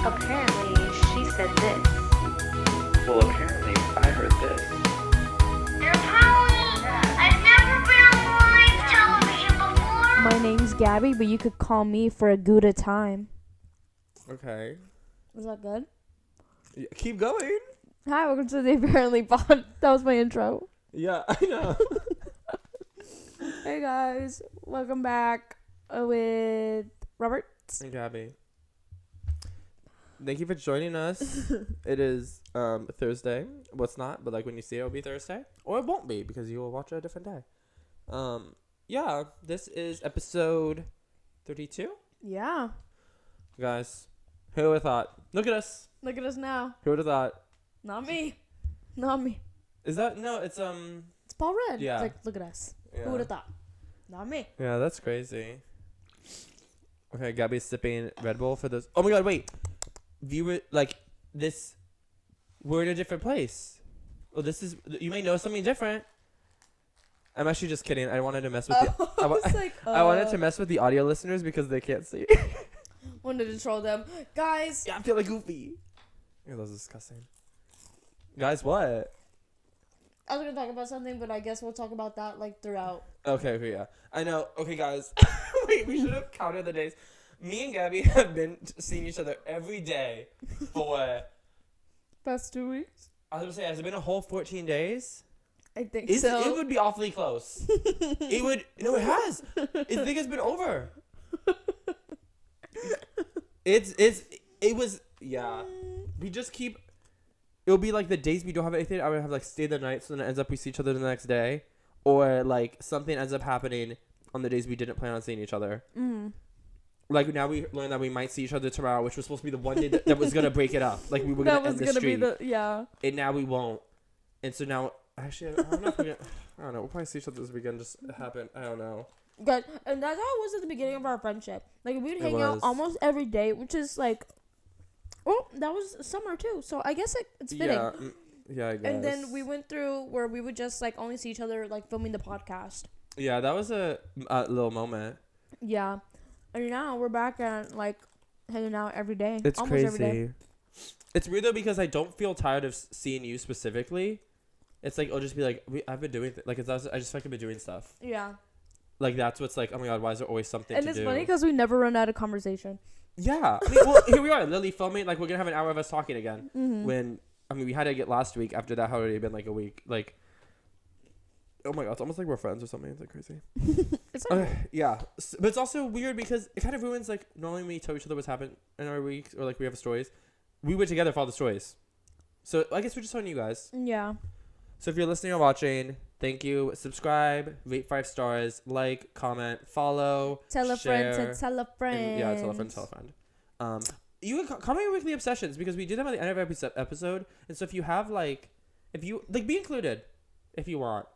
Apparently, she said this. Well, apparently, I heard this. They're Halloween. I've never been on live television before. My name's Gabby, but you could call me for a good time. Okay. Is that good? Yeah, keep going. Hi, welcome to the Apparently Pod. That was my intro. Yeah, I know. Hey guys, welcome back with Robert. And Gabby. Thank you for joining us. It is Thursday. Well, it's not, but like when you see it, it'll be Thursday. Or it won't be because you will watch it a different day. Yeah, this is episode 32. Yeah. Guys, who would have thought? Look at us. Look at us now. Who would have thought? Not me. Not me. Is that, no, it's It's Paul Rudd. Yeah. It's like, look at us. yeah. Who would have thought? Not me. Yeah, that's crazy. Okay, Gabby's sipping Red Bull for this. Oh my god, wait. Viewer, like, this, we're in a different place. Well, this is, you may know something different. I'm actually just kidding. I wanted to mess with I wanted to mess with the audio listeners because they can't see. Wanted to troll them. Guys. Yeah, I'm feeling goofy. Yeah, that was disgusting. Guys, what? I was going to talk about something, but I guess we'll talk about that, like, throughout. Okay, yeah. I know. Okay, guys. Wait, we should have counted the days. Me and Gabby have been seeing each other every day for... Past 2 weeks? I was going to say, has it been a whole 14 days? I think It so. would be awfully close. It would... No, it has. I think it's been over. It was... Yeah. We just keep... It'll be like the days we don't have anything. I would have like stay the night, so then it ends up we see each other the next day, or like something ends up happening on the days we didn't plan on seeing each other. Mm. Like now we learned that we might see each other tomorrow, which was supposed to be the one day that was gonna break it up. Like we were gonna end the streak. Yeah. And now we won't. And so now, actually, I don't know if we're gonna, I don't know. We'll probably see each other this weekend. Just happen. I don't know. Good. And that's how it was at the beginning of our friendship. Like we'd hang out was. almost every day, which is like, well, that was summer too. So I guess it's fitting. Yeah. Yeah, I guess. And then we went through where we would just like only see each other like filming the podcast. Yeah, that was a little moment. Yeah. And now we're back at like hanging out every day. It's almost crazy. every day. It's weird though because I don't feel tired of seeing you specifically. It's like I'll just be like, I've been doing I just feel like I've been doing stuff. Yeah. Like that's what's like. Oh my god, why is there always something And to it's do? funny because we never run out of conversation. Yeah. I mean, well, here we are, literally filming. Like we're gonna have an hour of us talking again. Mm-hmm. When we had to get last week. After that, had already been like a week. Like, oh my god, it's almost like we're friends or something. It's like crazy. It's like, Yeah, but it's also weird because it kind of ruins like normally we tell each other what's happened in our weeks or like we have stories. We were together for all the stories, so I guess we're just telling you guys. yeah. So if you're listening or watching, thank you. Subscribe, rate 5 stars, like, comment, follow, Tell a share, friend to tell a friend. and, yeah, tell a friend, tell a friend. You can comment your weekly obsessions because we do them at the end of every episode. And so if you have be included if you want.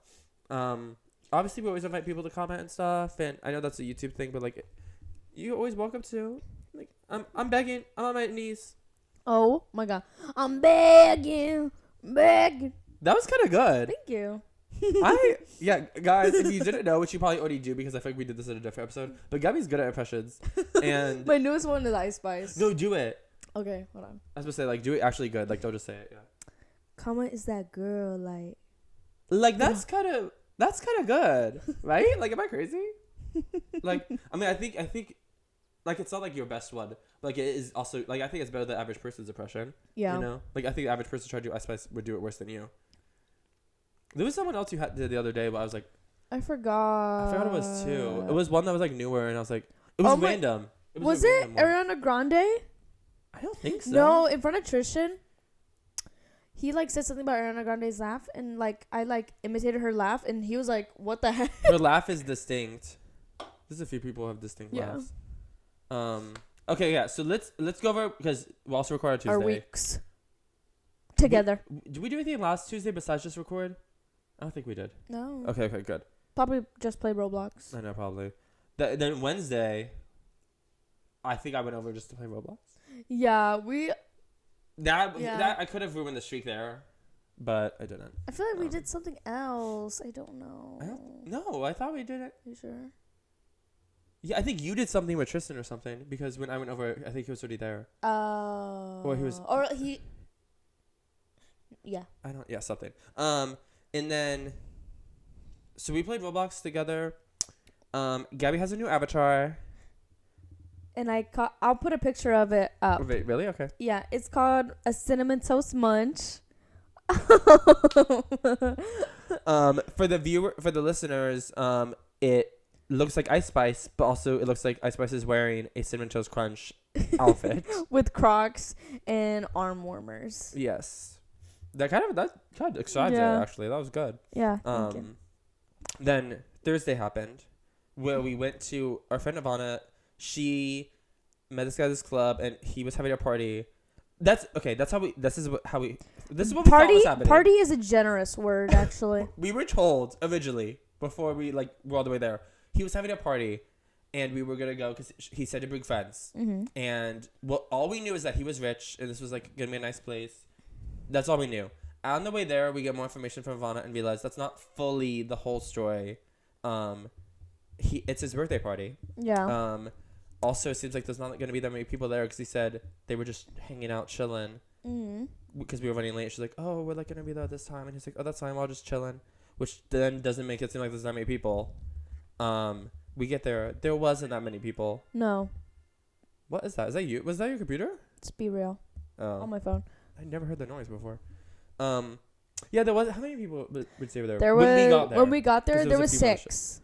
Obviously we always invite people to comment and stuff, and I know that's a YouTube thing, but like you're always welcome to. Like I'm begging, I'm on my knees. Oh my god. I'm begging. That was kind of good. Thank you. Yeah, guys, if you didn't know, which you probably already do because I think we did this in a different episode, but Gabby's good at impressions. And My newest one is Ice Spice. no, do it. Okay, hold on. I was supposed to say like do it actually good. Like don't just say it. Yeah. Comment is that girl like? Like that's kind of good, right? Like am I crazy? Like I mean I think like it's not like your best one. Like it is also like I think it's better than the average person's impression. Yeah. You know? Like I think the average person trying to do Ice Spice would do it worse than you. There was someone else you did the other day, but I was like I forgot. I forgot it was too. It was one that was like newer, and I was like it was random. Was a it random one. Ariana Grande? I don't think so. No, in front of Tristan. He like said something about Ariana Grande's laugh, and like I like imitated her laugh, and he was like, "What the heck?" Her laugh is distinct. There's a few people who have distinct Yeah. laughs. Okay, yeah. So let's go over because we also recorded Tuesday. Our weeks together. Did we do anything last Tuesday besides just record? I don't think we did. No. Okay, good. Probably just play Roblox. I know, probably. Then Wednesday, I think I went over just to play Roblox. Yeah, That I could have ruined the streak there, but I didn't. I feel like we did something else. I don't know. No, I thought we did it. You sure? Yeah, I think you did something with Tristan or something because when I went over, I think he was already there. Or he was- Or he. Yeah. I don't. Yeah, something. And then, so we played Roblox together. Gabby has a new avatar. And I'll put a picture of it up. Wait, really? Okay. Yeah, it's called a cinnamon toast munch. For the listeners, it looks like Ice Spice, but also it looks like Ice Spice is wearing a cinnamon toast crunch outfit With Crocs and arm warmers. Yes, that kind of describes Yeah. it. Actually, that was good. Yeah. Thank you. Then Thursday happened, where we went to our friend Ivana. She met this guy at this club, and he was having a party. This is what we thought was happening. Party is a generous word, actually. We were told originally before we were all the way there. He was having a party, and we were gonna go because he said to bring friends. Mm-hmm. And all we knew is that he was rich, and this was gonna be a nice place. That's all we knew. On the way there, we get more information from Ivana and realize that's not fully the whole story. It's his birthday party. Yeah. Also, it seems like there's not going to be that many people there because he said they were just hanging out, chilling. Mm-hmm. Because we were running late. She's like, oh, we're going to be there this time. And he's like, oh, that's fine. We're all just chilling. Which then doesn't make it seem like there's that many people. We get there. There wasn't that many people. No. What is that? Is that you? Was that your computer? Let's be real. Oh. On my phone. I never heard the noise before. Yeah, there was. How many people would say were there? When we got there, 'Cause there was was a few more 6.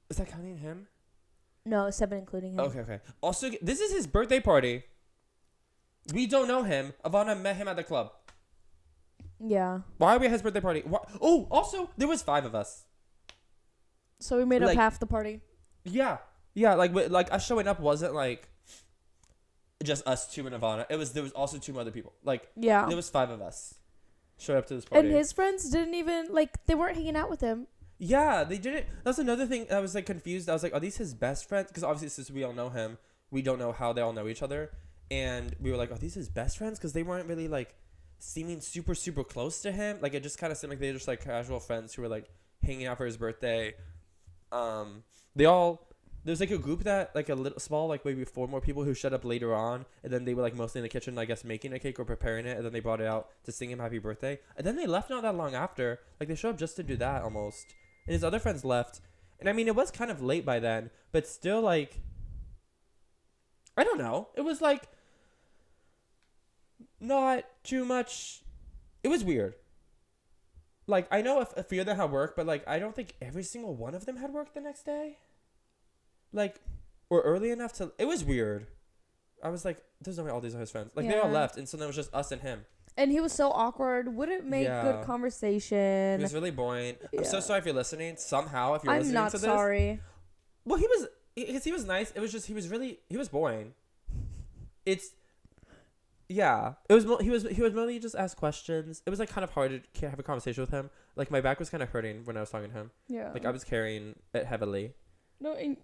Is that counting him? No, 7 including him. Okay. Also, this is his birthday party. We don't know him. Ivana met him at the club. Yeah. Why are we at his birthday party? Oh, also, there was 5 of us. So we made up Like- half the party. Yeah. Us showing up wasn't just us 2 and Ivana. There was also 2 other people. Yeah. There was 5 of us showed up to this party. And his friends didn't even they weren't hanging out with him. Yeah, they didn't. That's another thing. I was confused. I was like, are these his best friends? Because obviously, since we all know him, we don't know how they all know each other. And we were like, are these his best friends? Because they weren't really seeming super, super close to him. It just kind of seemed like they were just casual friends who were hanging out for his birthday. There's a group that a little small, maybe 4 more people who showed up later on. And then they were mostly in the kitchen, I guess, making a cake or preparing it. And then they brought it out to sing him happy birthday. And then they left not that long after. They showed up just to do that almost. And his other friends left. And I mean, it was kind of late by then, but still I don't know. It was not too much. It was weird. I know a few of them had work, but I don't think every single one of them had work the next day. Or early enough to, it was weird. I was like, there's no way all these are his friends. They all Yeah. left, and so then it was just us and him. And he was so awkward. Wouldn't make Yeah. good conversation. It was really boring. I'm so Yeah. sorry if you're listening. Somehow, if you're I'm listening not to this. sorry. Well, he was nice. It was just he was boring. Yeah. He was mainly just ask questions. It was kind of hard to have a conversation with him. My back was kind of hurting when I was talking to him. Yeah. I was carrying it heavily. No, and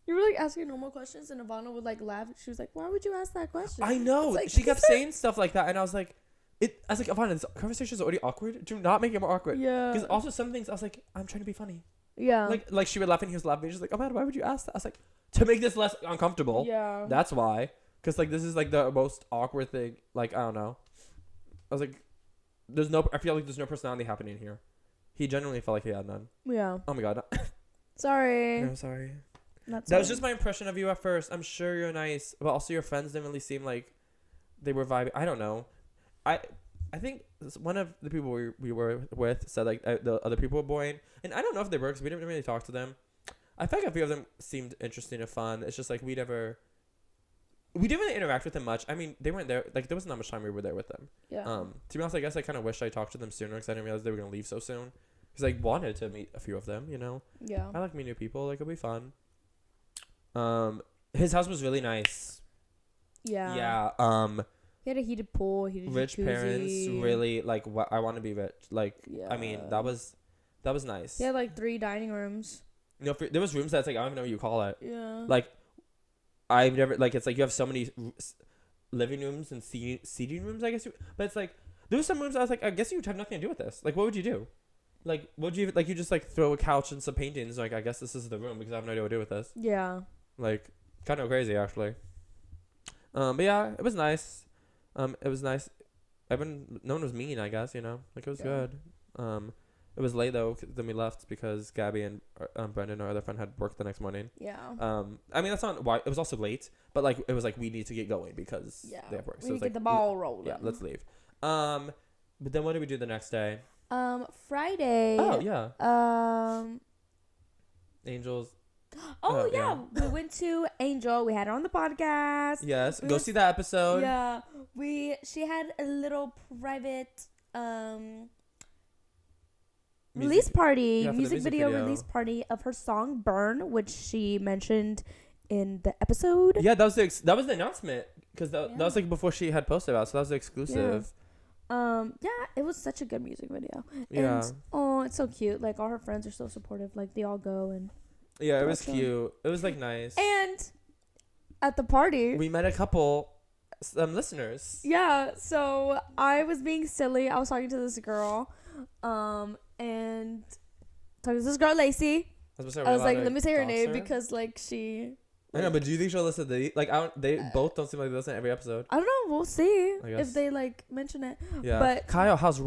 you were asking normal questions, and Ivana would laugh. She was like, "Why would you ask that question?" I know. It's She kept saying stuff like that, and I was like, Ivana, this conversation is already awkward. Do not make it more awkward. Yeah. Because also some things I was like, I'm trying to be funny. Yeah. She would laugh and he was laughing. She's like, oh man, why would you ask that? I was like, to make this less uncomfortable. Yeah. That's why. Because this is the most awkward thing. I don't know. I was like, I feel like there's no personality happening here. He genuinely felt like he had none. Yeah. Oh my god. Sorry. No, sorry. Not That was sorry. just my impression of you at first. I'm sure you're nice, but also your friends didn't really seem like they were vibing. I don't know. I think one of the people we were with said the other people were boring, and I don't know if they were because we didn't really talk to them. I feel like a few of them seemed interesting and fun. It's just we didn't really interact with them much. I mean, they weren't there. There wasn't that much time we were there with them. Yeah. To be honest, I guess I kind of wish I talked to them sooner because I didn't realize they were gonna leave so soon. Because I wanted to meet a few of them. Yeah. I like meeting new people. It'll be fun. His house was really nice. Yeah. Yeah. He had a heated pool. Heated Rich jacuzzi. parents really I want to be rich. Yeah. I mean that was nice. He had 3 dining rooms. There was rooms that's I don't even know what you call it. Yeah. I've never it's you have so many living rooms and seating rooms I guess but it's there was some rooms I was I guess you would have nothing to do with this. What would you do? Like, would you like? You just like throw a couch and some paintings. Like, I guess this is the room because I have no idea what to do with this. Yeah. Like, kind of crazy actually. But yeah, it was nice. It was nice. No one was mean. I guess like it was good. It was late though. Then we left because Gabby and Brendan, our other friend, had work the next morning. Yeah. I mean that's not why it was also late, but like it was like we need to get going because they have work. We So need it's to like get the ball rolling. yeah, let's leave. But then what did we do the next day? Friday. Oh yeah. Angels. Oh yeah. We went to Angel. We had her on the podcast. Yes. Go see that episode. Yeah. She had a little private release party, yeah, for the music music video video. release party of her song "Burn," which she mentioned in the episode. Yeah, that was the announcement because that was like before she had posted about, so that was the exclusive. Yeah, it was such a good music video. Yeah. And oh, it's so cute. Like all her friends are so supportive. Like they all go and Yeah, it was Awesome. cute. It was like nice. and at the party. We met a couple listeners. Yeah, so I was being silly. I was talking to this girl, and talking to this girl Lacey. I was like, let me say her name because like she. I know, but do you think she'll listen to they both don't seem like they listen to every episode. I don't know. We'll see I guess. if they like mention it. Yeah. But Kyle, how's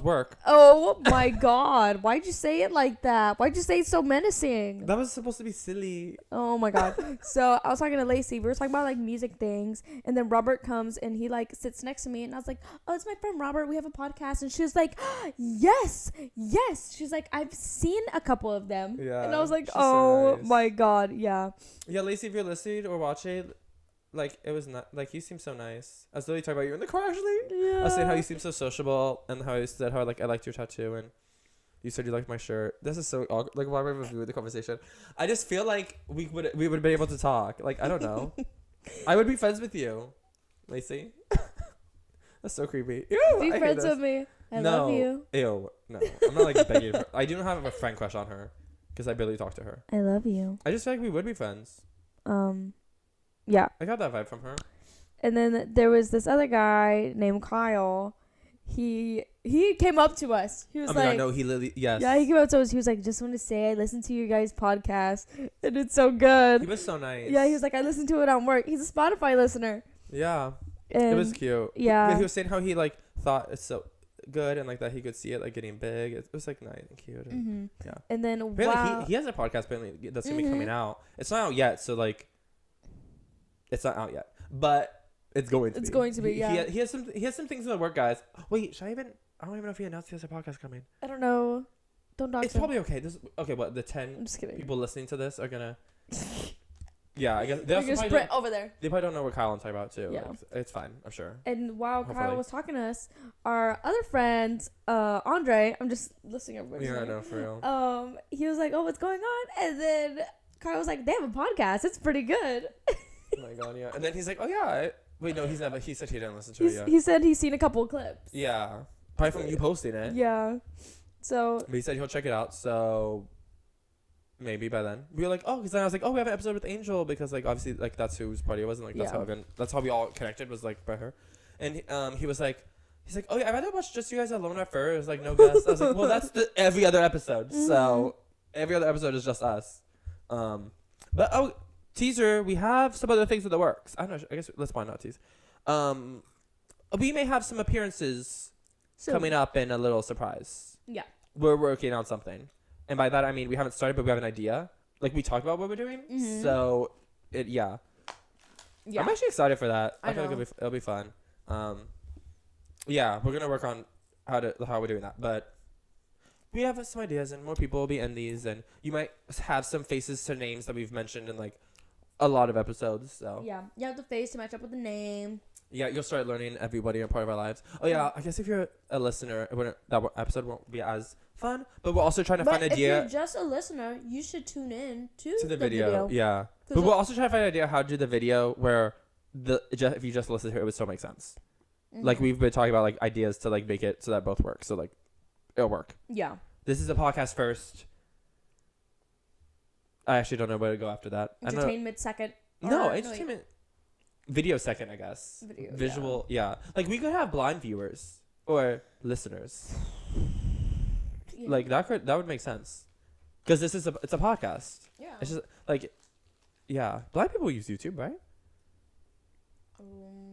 work? oh my God, why'd you say it like that? Why'd you say it so menacing? That was supposed to be silly. Oh my God. So I was talking to Lacey. We were talking about like music things, and then Robert comes and he like sits next to me, and I was like, "Oh, it's my friend Robert. We have a podcast." And she was like, "Yes." She's like, "I've seen a couple of them." Yeah, And I was like, she's so "Oh nice. my God, yeah." Yeah, Lacey, if you're listening or watching, like it was not like you seem so nice. I was literally talking about you in the car actually. Yeah. I was saying how you seem so sociable and how you said how like I liked your tattoo and you said you liked my shirt. This is so awkward. Like why are we reviewing the conversation? I just feel like we would have been able to talk. Like I don't know. I would be friends with you, Lacey. That's so creepy. Ew, Be I hate friends this. with me. I No. love you. Ew. No. I'm not like begging. I do not have a friend crush on her because I barely talk to her. I love you. I just feel like we would be friends. Yeah. I got that vibe from her. And then there was this other guy named Kyle. He came up to us. He was Oh my like, god, no, he literally yes. yeah, he came up to us. He was like, just want to say I listened to your guys' podcast and it's so good. He was so nice. Yeah, he was like, I listened to it on work. He's a Spotify listener. Yeah. And It was cute. Yeah. He was saying how he like thought it's so good and like that he could see it like getting big. It was like nice and cute. And, Mm-hmm. Yeah. And then Apparently wow. he has a podcast apparently that's gonna be coming Mhm. out. It's not out yet, so like it's not out yet. But it's going to be. It's going to be, yeah. He has some things in the work, guys. Wait, I don't even know if he announced he has a podcast coming. I don't know. Don't talk It's to him. probably okay. What the 10 I'm just kidding. people listening to this are gonna yeah, I guess they We're also gonna probably sprint don't, over there. they probably don't know what Kyle and talking about too. Yeah. Like, it's fine, I'm sure. And while Kyle Hopefully. was talking to us, our other friend, Andre, I'm just listing everybody's Yeah, I name. know for real. He was like, "Oh, what's going on?" And then Kyle was like, "They have a podcast. It's pretty good." Oh my god, yeah. And then he's like, "Oh yeah." Wait, no, he's never. He said he didn't listen to it yet. He said he's seen a couple of clips. Yeah, probably from you posting it. Yeah. So But he said he'll check it out. So maybe by then we were like, oh, because then I was like, oh, we have an episode with Angel because like obviously like that's whose party it was, and like that's how we all connected was like by her. And he was like, he's like, oh yeah, I rather watch just you guys alone at first. It was like no guests. I was like, well, that's every other episode. So every other episode is just us. But oh, teaser, we have some other things in the works. I don't know. I guess let's find out tease. We may have some appearances coming up in a little surprise. Yeah. We're working on something. And by that I mean we haven't started, but we have an idea. Like we talked about what we're doing. Mhm. So yeah. I'm actually excited for that. I feel know. like it'll be fun. Yeah, we're gonna work on how we're doing that. But we have some ideas, and more people will be in these, and you might have some faces to names that we've mentioned in like a lot of episodes. So Yeah. You have the face to match up with the name. yeah, you'll start learning everybody and part of our lives. Oh yeah, I guess if you're a listener, that episode won't be as fun. But we're also trying to But find an if idea you're just a listener, you should tune in to the video. Yeah, 'Cause but we'll also try to find an idea how to do the video where if you just listen to it, it would still make sense. Like we've been talking about like ideas to like make it so that both work. So like it'll work. Yeah. This is a podcast first. I actually don't know where to go after that. I don't know. Entertainment second. No, Or- entertainment. Video second, I guess. Video, Visual, yeah. Like we could have blind viewers or listeners. Yeah. Like that would make sense. Because it's a podcast. Yeah. It's just like, yeah, blind people use YouTube, right?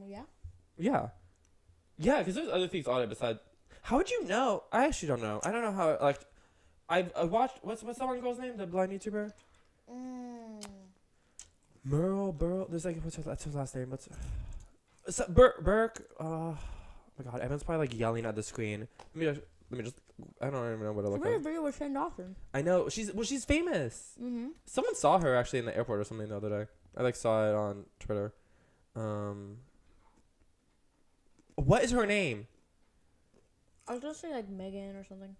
Yeah. Yeah. Yeah, because there's other things on it besides. How would you know? I actually don't know. I don't know how. Like, I watched. What's the one girl's name? The blind YouTuber. Burl. There's like what's her last name? Burke. Oh my God, Evan's probably like yelling at the screen. Let me just. I don't even know what to look Her like. video was Shane Dawson. I know she's famous. Mm-hmm. Someone saw her actually in the airport or something the other day. I like saw it on Twitter. What is her name? I was gonna say like Megan or something.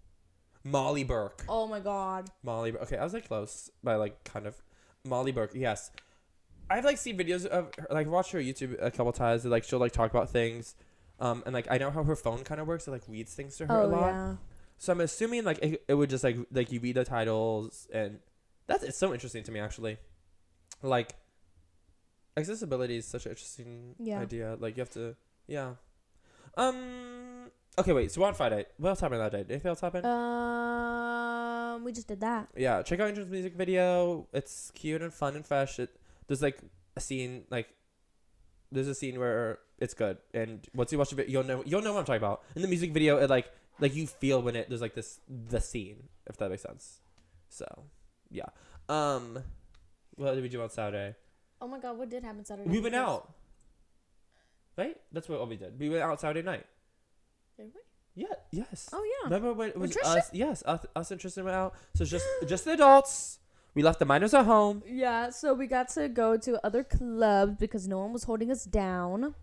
Molly Burke. Oh my God. Molly. Okay, I was like close by like kind of. Molly Burke. Yes, I've like seen videos of her, like watched her YouTube a couple times. And, like she'll like talk about things, and like I know how her phone kind of works. It like reads things to her a lot. Yeah. So I'm assuming like it would just like you read the titles and it's so interesting to me actually. Like accessibility is such an interesting idea. Like you have to Okay, wait. So we're on Friday. What else happened that day? Anything else happen? We just did that. Yeah, check out Angel's music video. It's cute and fun and fresh. There's like a scene there's a scene where it's good, and once you watch the video, you'll know what I'm talking about. In the music video, it like you feel when there's like the scene, if that makes sense. So, yeah. What did we do on Saturday? Oh my God, what did happen Saturday? We went out. Right? That's what we did. We went out Saturday night. Did we? Yeah. Yes. Oh yeah. Remember when it was Tristan? us? Yes, us and Tristan went out. So just the adults. We left the minors at home. Yeah, so we got to go to other clubs because no one was holding us down.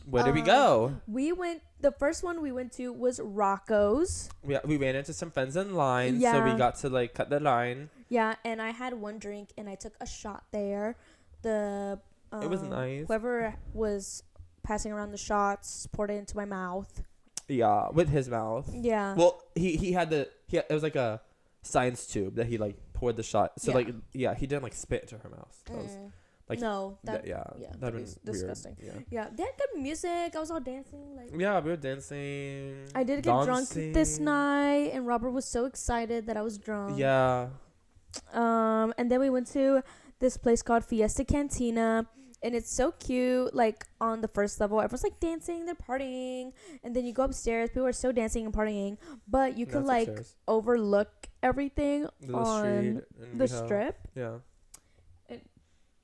Where did we go? The first one we went to was Rocco's. We ran into some friends in line, so Yeah. we got to like cut the line. Yeah, and I had one drink and I took a shot there. It was nice. Whoever was passing around the shots poured it into my mouth. Yeah, with his mouth. Yeah. Well, he had it was like a science tube that he like poured the shot. So he didn't like spit into her mouth. That was, like no, that'd that been was disgusting. Weird. Yeah, they had good music. I was all dancing like. Yeah, we were dancing. I did get drunk this night, and Robert was so excited that I was drunk. Yeah. And then we went to this place called Fiesta Cantina, and it's so cute. Like on the first level, everyone's like dancing, they're partying, and then you go upstairs. People are still dancing and partying, but you could like upstairs. overlook everything on the Weho. strip. Yeah.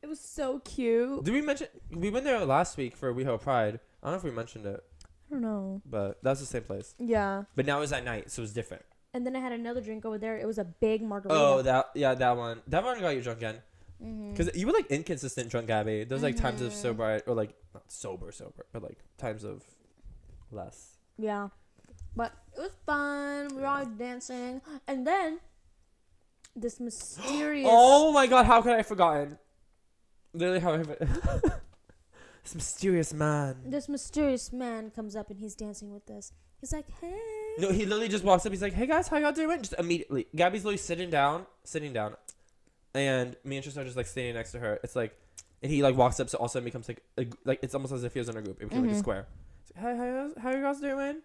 It was so cute. Did we mention we went there last week for Weho Pride? I don't know if we mentioned it, I don't know. but that's the same place. Yeah. But now it was at night, so it was different. And then I had another drink over there. It was a big margarita. Oh, that one. That one got you drunk again. Mm-hmm. Because you were like inconsistent drunk, Gabby. There was like times of sober, or like not sober, but like times of less. Yeah. But it was fun. We were all dancing. And then this mysterious. Oh my God! How could I have forgotten? Literally, how I this mysterious man. This mysterious man comes up and he's dancing with us. He's like, hey. No, he literally just walks up. He's like, "Hey guys, how y'all doing?" Just immediately, Gabby's literally sitting down, and me and Tristan are just like standing next to her. It's like, and he like walks up, so all of a sudden becomes like it's almost as if he was in a group. It became like a square. He's like, "Hey, how you guys doing?"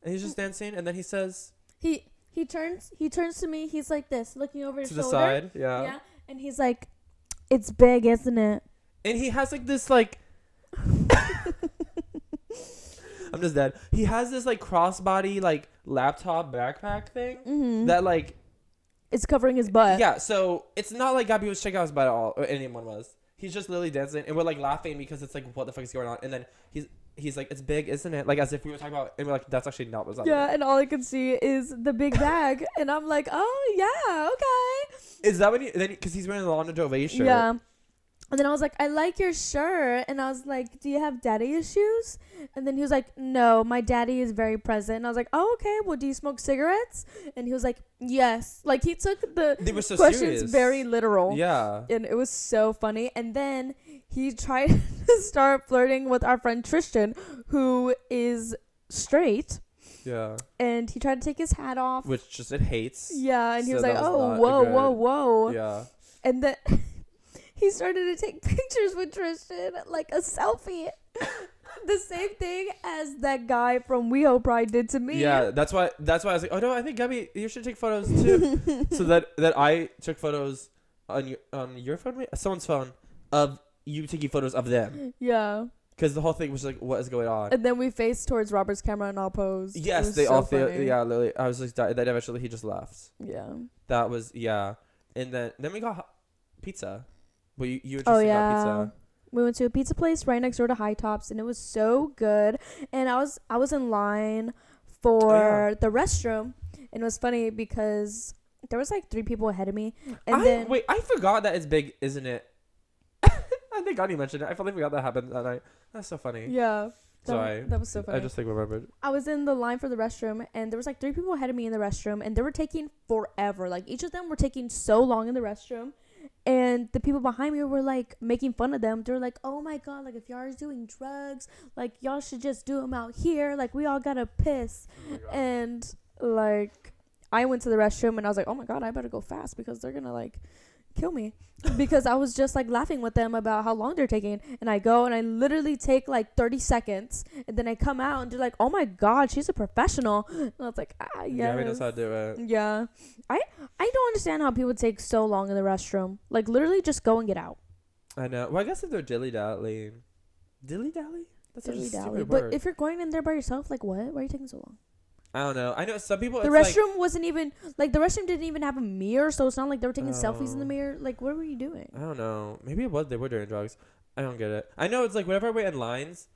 And he's just dancing, and then he says, He turns to me. He's like this, looking over his to shoulder. the side, Yeah, and he's like, "It's big, isn't it?" and he has like this like. I'm just dead. He has this like crossbody like laptop backpack thing that like it's covering his butt. yeah. So it's not like Gabby was checking out his butt at all, or anyone was. He's just literally dancing, and we're like laughing because it's like, what the fuck is going on? And then he's like, "It's big, isn't it?" Like as if we were talking about, and we're like, "That's actually not what's happening." Yeah, and all I can see is the big bag, and I'm like, "Oh yeah, okay." Is that when because he's wearing the Lana Del Rey shirt? Yeah. And then I was like, "I like your shirt," and I was like, "Do you have daddy issues?" And then he was like, "No, my daddy is very present." And I was like, "Oh, okay. Well, do you smoke cigarettes?" And he was like, "Yes." Like he took the so questions serious. very literal. Yeah. And it was so funny. And then he tried to start flirting with our friend Tristan, who is straight. Yeah. And he tried to take his hat off. Which Tristan hates. Yeah, and he So was like, that was "Oh, not whoa, a good- whoa, whoa." Yeah. And then he started to take pictures with Tristan, like a selfie. The same thing as that guy from Weho probably did to me. Yeah, that's why I was like, oh no, I think Gabby, you should take photos too. So that I took photos on your phone, someone's phone, of you taking photos of them. Yeah. Because the whole thing was like, what is going on? And then we faced towards Robert's camera and all posed. Yes, they all feel. Yeah, literally. I was like, then eventually he just left. Yeah. That was and then we got pizza. Well, you were just Oh about yeah. pizza. We went to a pizza place right next door to High Tops, and it was so good. And I was in line for the restroom, and it was funny because there was like 3 people ahead of me, and wait, I forgot that it's big, isn't it? I think Gandhi mentioned it. I fully forgot that happened that night. That's so funny. yeah. Sorry. That was so funny. I just like remembered. I was in the line for the restroom, and there was like 3 people ahead of me in the restroom, and they were taking forever. Like each of them were taking so long in the restroom, and the people behind me were like making fun of them. They were like, "Oh my god, like if y'all are doing drugs, like y'all should just do them out here. Like we all gotta piss." And like I went to the restroom, and I was like, "Oh my god, I better go fast because they're gonna like kill me." Because I was just like laughing with them about how long they're taking, and I go and I literally take like 30 seconds, and then I come out and they're like, "Oh my god, she's a professional." And I was like, yeah, Gabby knows how to do it. yeah. I don't understand how people take so long in the restroom. Like literally just go and get out. I know. Well, I guess if they're dilly-dallying. Dilly-dally? That's such a Dilly-dally. stupid But word. if you're going in there by yourself, like what? Why are you taking so long? I don't know. I know some people. The it's restroom wasn't even like the restroom didn't even have a mirror, so it's not like they were taking selfies in the Oh. mirror. Like what were you doing? I don't know. Maybe it was they were doing drugs. I don't get it. I know it's like whenever I wait in lines,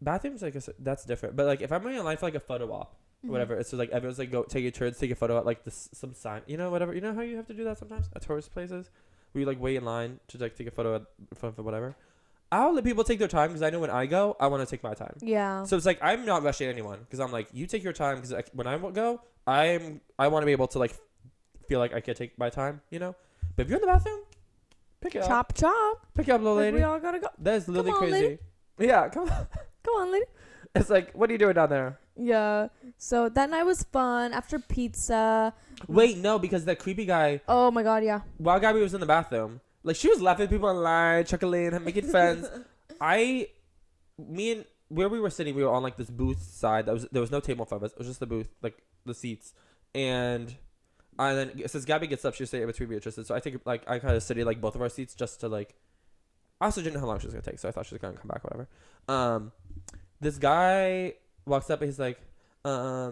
bathrooms like that's different. But like if I'm waiting in line for like a photo op, or whatever, it's just like everyone's like go take your turns, take a photo at like this some sign, whatever. You know how you have to do that sometimes at tourist places, where you like wait in line to like take a photo in front of whatever. I'll let people take their time because I know when I go, I want to take my time. Yeah. So it's like I'm not rushing anyone because I'm like, you take your time because like, when I go, I want to be able to like feel like I can take my time, But if you're in the bathroom, pick it up. Chop. Pick it up, little Like, lady. we all gotta go. That is literally on, crazy. lady. Yeah, come on. Come on, lady. It's like, what are you doing down there? Yeah. So that night was fun. After pizza. Wait, no, because that creepy guy, Oh my god, yeah. while Gabby was in the bathroom, like she was laughing at people in line, chuckling, making friends. Where we were sitting, we were on like this booth side. There was no table in front of us. It was just the booth, like the seats. And then since Gabby gets up, she'll say between me and Tristan. So I think like I kind of studied like both of our seats just to like. I also didn't know how long she was gonna take, so I thought she was gonna come back, whatever. This guy walks up and he's like, I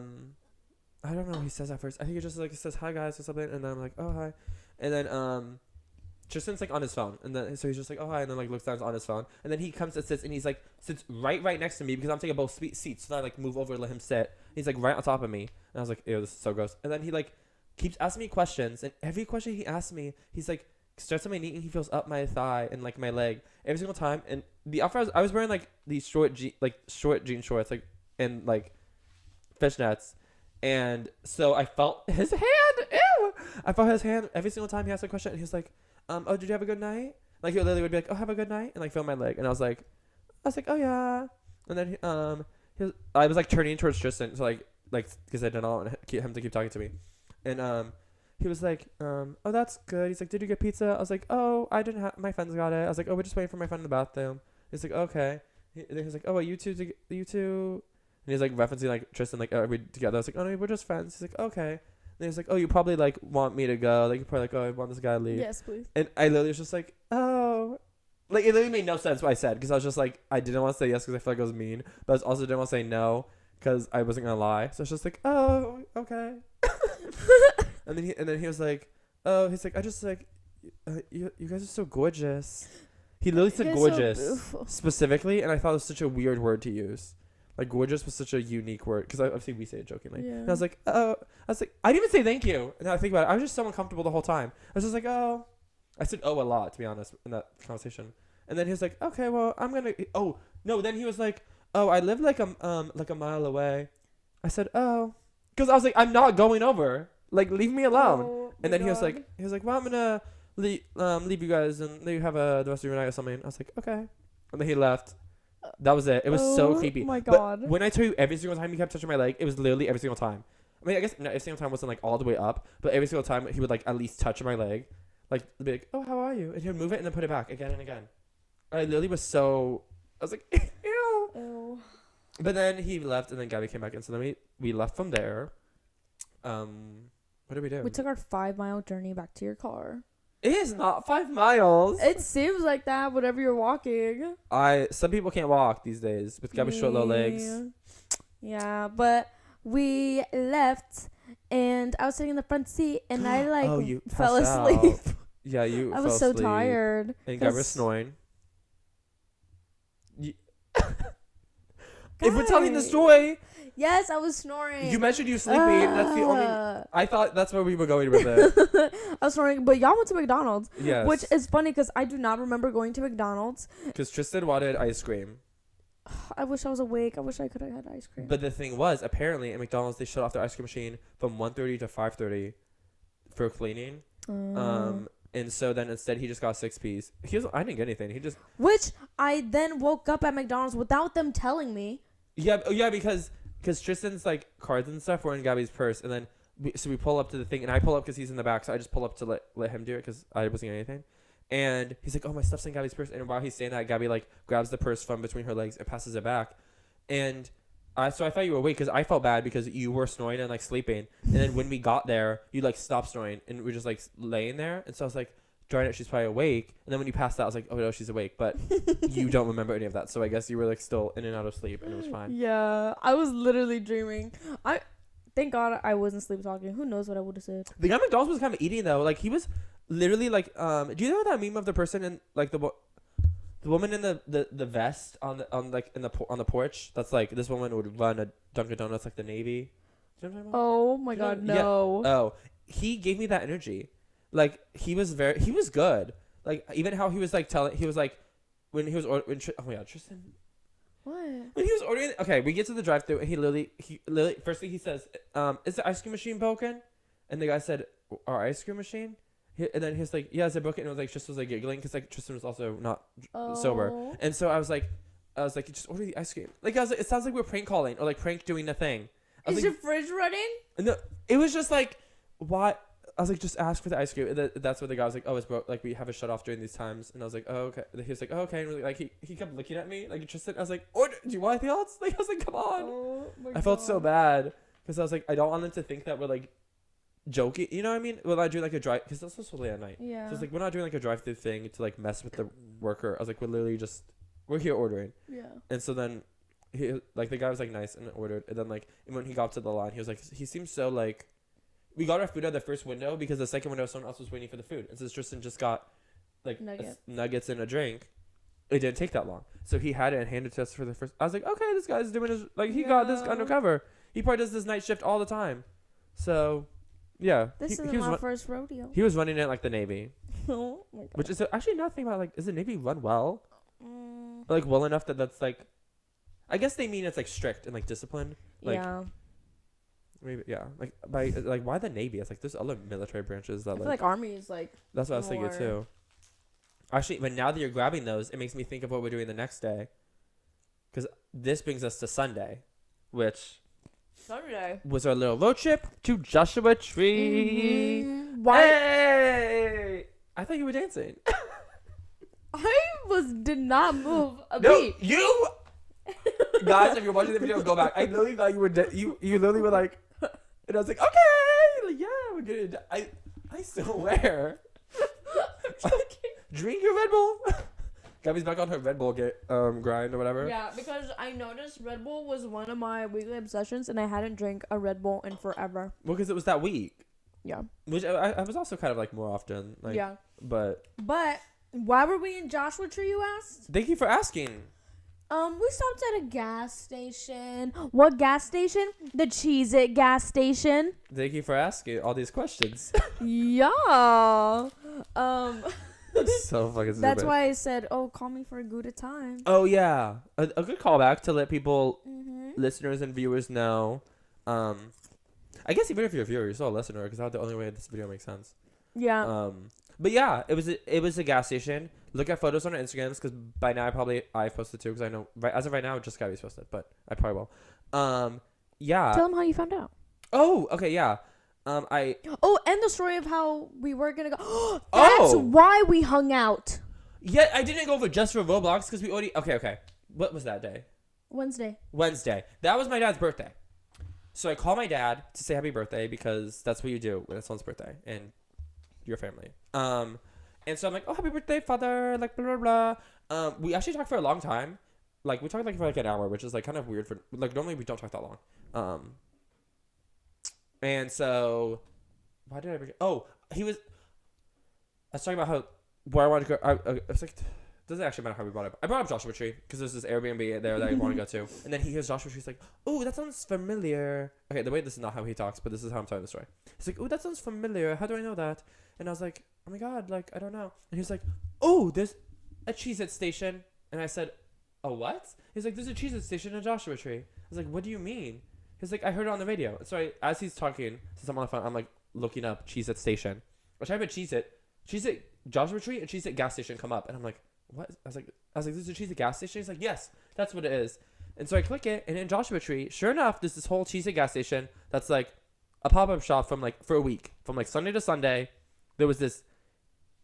don't know what he says at first. I think he just like says hi guys or something, and then I'm like, oh hi, and then Tristan's like on his phone, and then so he's just like, oh hi, and then like looks down on his phone, and then he comes and sits, and he's like sits right next to me because I'm taking both seats, so I like move over and let him sit. He's like right on top of me, and I was like, ew, this is so gross. And then he like keeps asking me questions, and every question he asks me, he's like starts on my knee and he feels up my thigh and like my leg every single time. And the outfit I was wearing like these short jean shorts like and like fishnets. And so I felt his hand. Ew! I felt his hand every single time he asked a question, and he was like, "Oh, did you have a good night?" Like he literally would be like, "Oh, have a good night," and like feel my leg, and I was like, "Oh yeah." And then I was like turning towards Tristan, so like because I didn't want him to keep talking to me, and he was like, "Oh, that's good." He's like, "Did you get pizza?" I was like, "Oh, I didn't have. My friends got it." I was like, "Oh, we're just waiting for my friend in the bathroom." He's like, "Okay." Then he's like, "Oh, you two." And he's like referencing like Tristan, like are we together? I was like, "Oh no, we're just friends." He's like, "Okay." And he's like, "Oh, you probably like want me to go. Like you're probably like, oh, I want this guy to leave." Yes, please. And I literally was just like, "Oh," like it literally made no sense what I said because I was just like, I didn't want to say yes because I felt like I was mean, but I also didn't want to say no because I wasn't gonna lie. So it's just like, "Oh, okay." and then he was like, "Oh," he's like, "I just like, you guys are so gorgeous." He literally said You're so gorgeous beautiful. specifically, and I thought it was such a weird word to use. Like gorgeous was such a unique word because obviously we say it jokingly. Yeah. And I was like, "Oh," I didn't even say thank you. And now I think about it, I was just so uncomfortable the whole time. I was just like, "Oh," I said "oh" a lot to be honest in that conversation. And then he was like, "Okay, well I'm gonna." Oh no, then he was like, "Oh, I live like a mile away." I said, "Oh," because I was like, "I'm not going over. Like leave me alone." Oh, And then he was like, "Well, I'm gonna leave you guys and let you have the rest of your night or something." I was like, "Okay," and then he left. That was it. It was so creepy. Oh my But god. when I tell you every single time he kept touching my leg, it was literally every single time. I mean, I guess every single time wasn't like all the way up, but every single time he would like at least touch my leg, like be like, "Oh, how are you?" And he would move it and then put it back again and again. I literally was so. I was like, "Ew." But then he left, and then Gabby came back, and so then we left from there. What did we do? We took our 5-mile journey back to your car. It is not 5 miles. It seems like that whenever you're walking. Some people can't walk these days with Gabby's short little legs. Yeah, but we left, and I was sitting in the front seat, and I you fell passed asleep. out. Yeah, you. I was so tired. And Gabby was snoring. If we're telling the story, yes, I was snoring. you mentioned you sleeping. That's the only. I thought that's where we were going with it. I was snoring, but y'all went to McDonald's. Yes. Which is funny because I do not remember going to McDonald's. Because Tristan wanted ice cream. I wish I was awake. I wish I could have had ice cream. But the thing was, apparently at McDonald's they shut off their ice cream machine from 1:30 to 5:30 for cleaning. And so then instead he just got 6 piece. I didn't get anything. He just. Which I then woke up at McDonald's without them telling me. Yeah, because Tristan's like cards and stuff were in Gabby's purse, and then we pull up to the thing, and I pull up because he's in the back, so I just pull up to let him do it because I wasn't getting anything. And he's like, "Oh, my stuff's in Gabby's purse." And while he's saying that, Gabby like grabs the purse from between her legs and passes it back. And so I thought you were awake because I felt bad because you were snoring and like sleeping. And then when we got there, you like stopped snoring and we were just like laying there. And so I was like, darn it, she's probably awake. And then when you passed out, I was like, oh no, she's awake. But you don't remember any of that. So I guess you were like still in and out of sleep and it was fine. Yeah, I was literally dreaming. Thank God I wasn't sleep talking. Who knows what I would have said. The guy at McDonald's was kind of eating though. Like he was literally like, do you know that meme of the person in like the woman in the vest on the porch? That's like this woman would run a Dunkin' Donuts like the Navy. Do you know what I'm talking about? Oh my God, no. Yeah. Oh, he gave me that energy. Like he was good. Like even how he was like he was like when he was oh my God, Tristan. What? When he was ordering, okay, we get to the drive-thru and he literally first thing he says, is the ice cream machine broken? And the guy said, our ice cream machine? And then he was like, yeah, is it broken? And it was like Tristan was like giggling because like Tristan was also not sober. And so I was like, just order the ice cream. Like I was like, it sounds like we're prank calling or like prank doing a thing. Is like, your fridge running? No, it was just like, why? I was like, just ask for the ice cream. And that's where the guy was like, oh, it's broke. Like we have it shut off during these times. And I was like, oh, okay. And he was like, oh, okay. And really, like he kept looking at me like Tristan. I was like, order. Do you want anything else? Like I was like, come on. Oh my God. I felt so bad because I was like, I don't want them to think that we're like joking. You know what I mean? We're not doing like a drive because that's so late at night. Yeah. So it's like we're not doing like a drive-through thing to like mess with the worker. I was like, we're here ordering. Yeah. And so then he like the guy was like nice and ordered. And then like and when he got to the line, he was like, he seems so like. We got our food at the first window because the second window someone else was waiting for the food. And since Tristan just got like nuggets and a drink, it didn't take that long. So he had it and handed it to us for the first. I was like, okay, this guy's doing his like he got this undercover. He probably does this night shift all the time. So, yeah. This is my first rodeo. He was running it like the Navy. Oh my God. Which is actually nothing about like, is the Navy run well? Like well enough that's like, I guess they mean it's like strict and like disciplined. Like, yeah. Maybe like why the Navy? It's like there's other military branches that I feel like Army is like. That's what I was thinking too. Actually, but now that you're grabbing those, it makes me think of what we're doing the next day. Because this brings us to Sunday, which was our little road trip to Joshua Tree. Mm-hmm. Why? Hey! I thought you were dancing. did not move a beat. You guys, if you're watching the video, go back. I literally thought you were you literally were like. And I was like, okay, like, yeah, we're good. I swear. Drink your Red Bull. Gabby's back on her Red Bull grind or whatever. Yeah, because I noticed Red Bull was one of my weekly obsessions, and I hadn't drank a Red Bull in forever. Well, because it was that week. Yeah. Which I was also kind of like more often. Like, yeah. But why were we in Joshua Tree, you asked? Thank you for asking. We stopped at a gas station. What gas station? The Cheez-It gas station. Thank you for asking all these questions. Yeah. That's so fucking stupid. That's why I said, call me for a good time. Oh, yeah. A good callback to let people, listeners and viewers know. I guess even if you're a viewer, you're still a listener because that's the only way this video makes sense. Yeah. But yeah, it was a gas station. Look at photos on our Instagrams because by now I've posted too because I know as of right now just Gabby's posted, but I probably will. Yeah. Tell them how you found out. Oh, okay, yeah. And the story of how we were gonna go. That's why we hung out. Yeah, I didn't go over just for Roblox because we already. Okay. What was that day? Wednesday. That was my dad's birthday. So I call my dad to say happy birthday because that's what you do when it's someone's birthday and your family. And so I'm like, oh, happy birthday, father, like, blah, blah, blah. We actually talked for a long time. Like, we talked, like, for, like, an hour, which is, like, kind of weird for, like, normally we don't talk that long. And so, why did I forget? Oh, I was talking about how, where I wanted to go. I was like, doesn't actually matter how we brought it up. I brought up Joshua Tree because there's this Airbnb there that I want to go to. And then he hears Joshua Tree. He's like, oh, that sounds familiar. Okay, the way this is not how he talks, but this is how I'm telling the story. He's like, oh, that sounds familiar. How do I know that? And I was like, oh my God, like, I don't know. And he's like, oh, there's a Cheez-It station. And I said, a what? He's like, there's a Cheez-It station in Joshua Tree. I was like, what do you mean? He's like, I heard it on the radio. So as he's talking, since I'm on the phone, I'm like looking up Cheez-It station. I type in Cheez-It Joshua Tree and Cheez-It gas station come up. And I'm like, what? I was like, there's a Cheez-It gas station? He's like, yes, that's what it is. And so I click it, and in Joshua Tree, sure enough, there's this whole Cheez-It gas station that's like a pop-up shop from like, for a week. From like Sunday to Sunday, there was this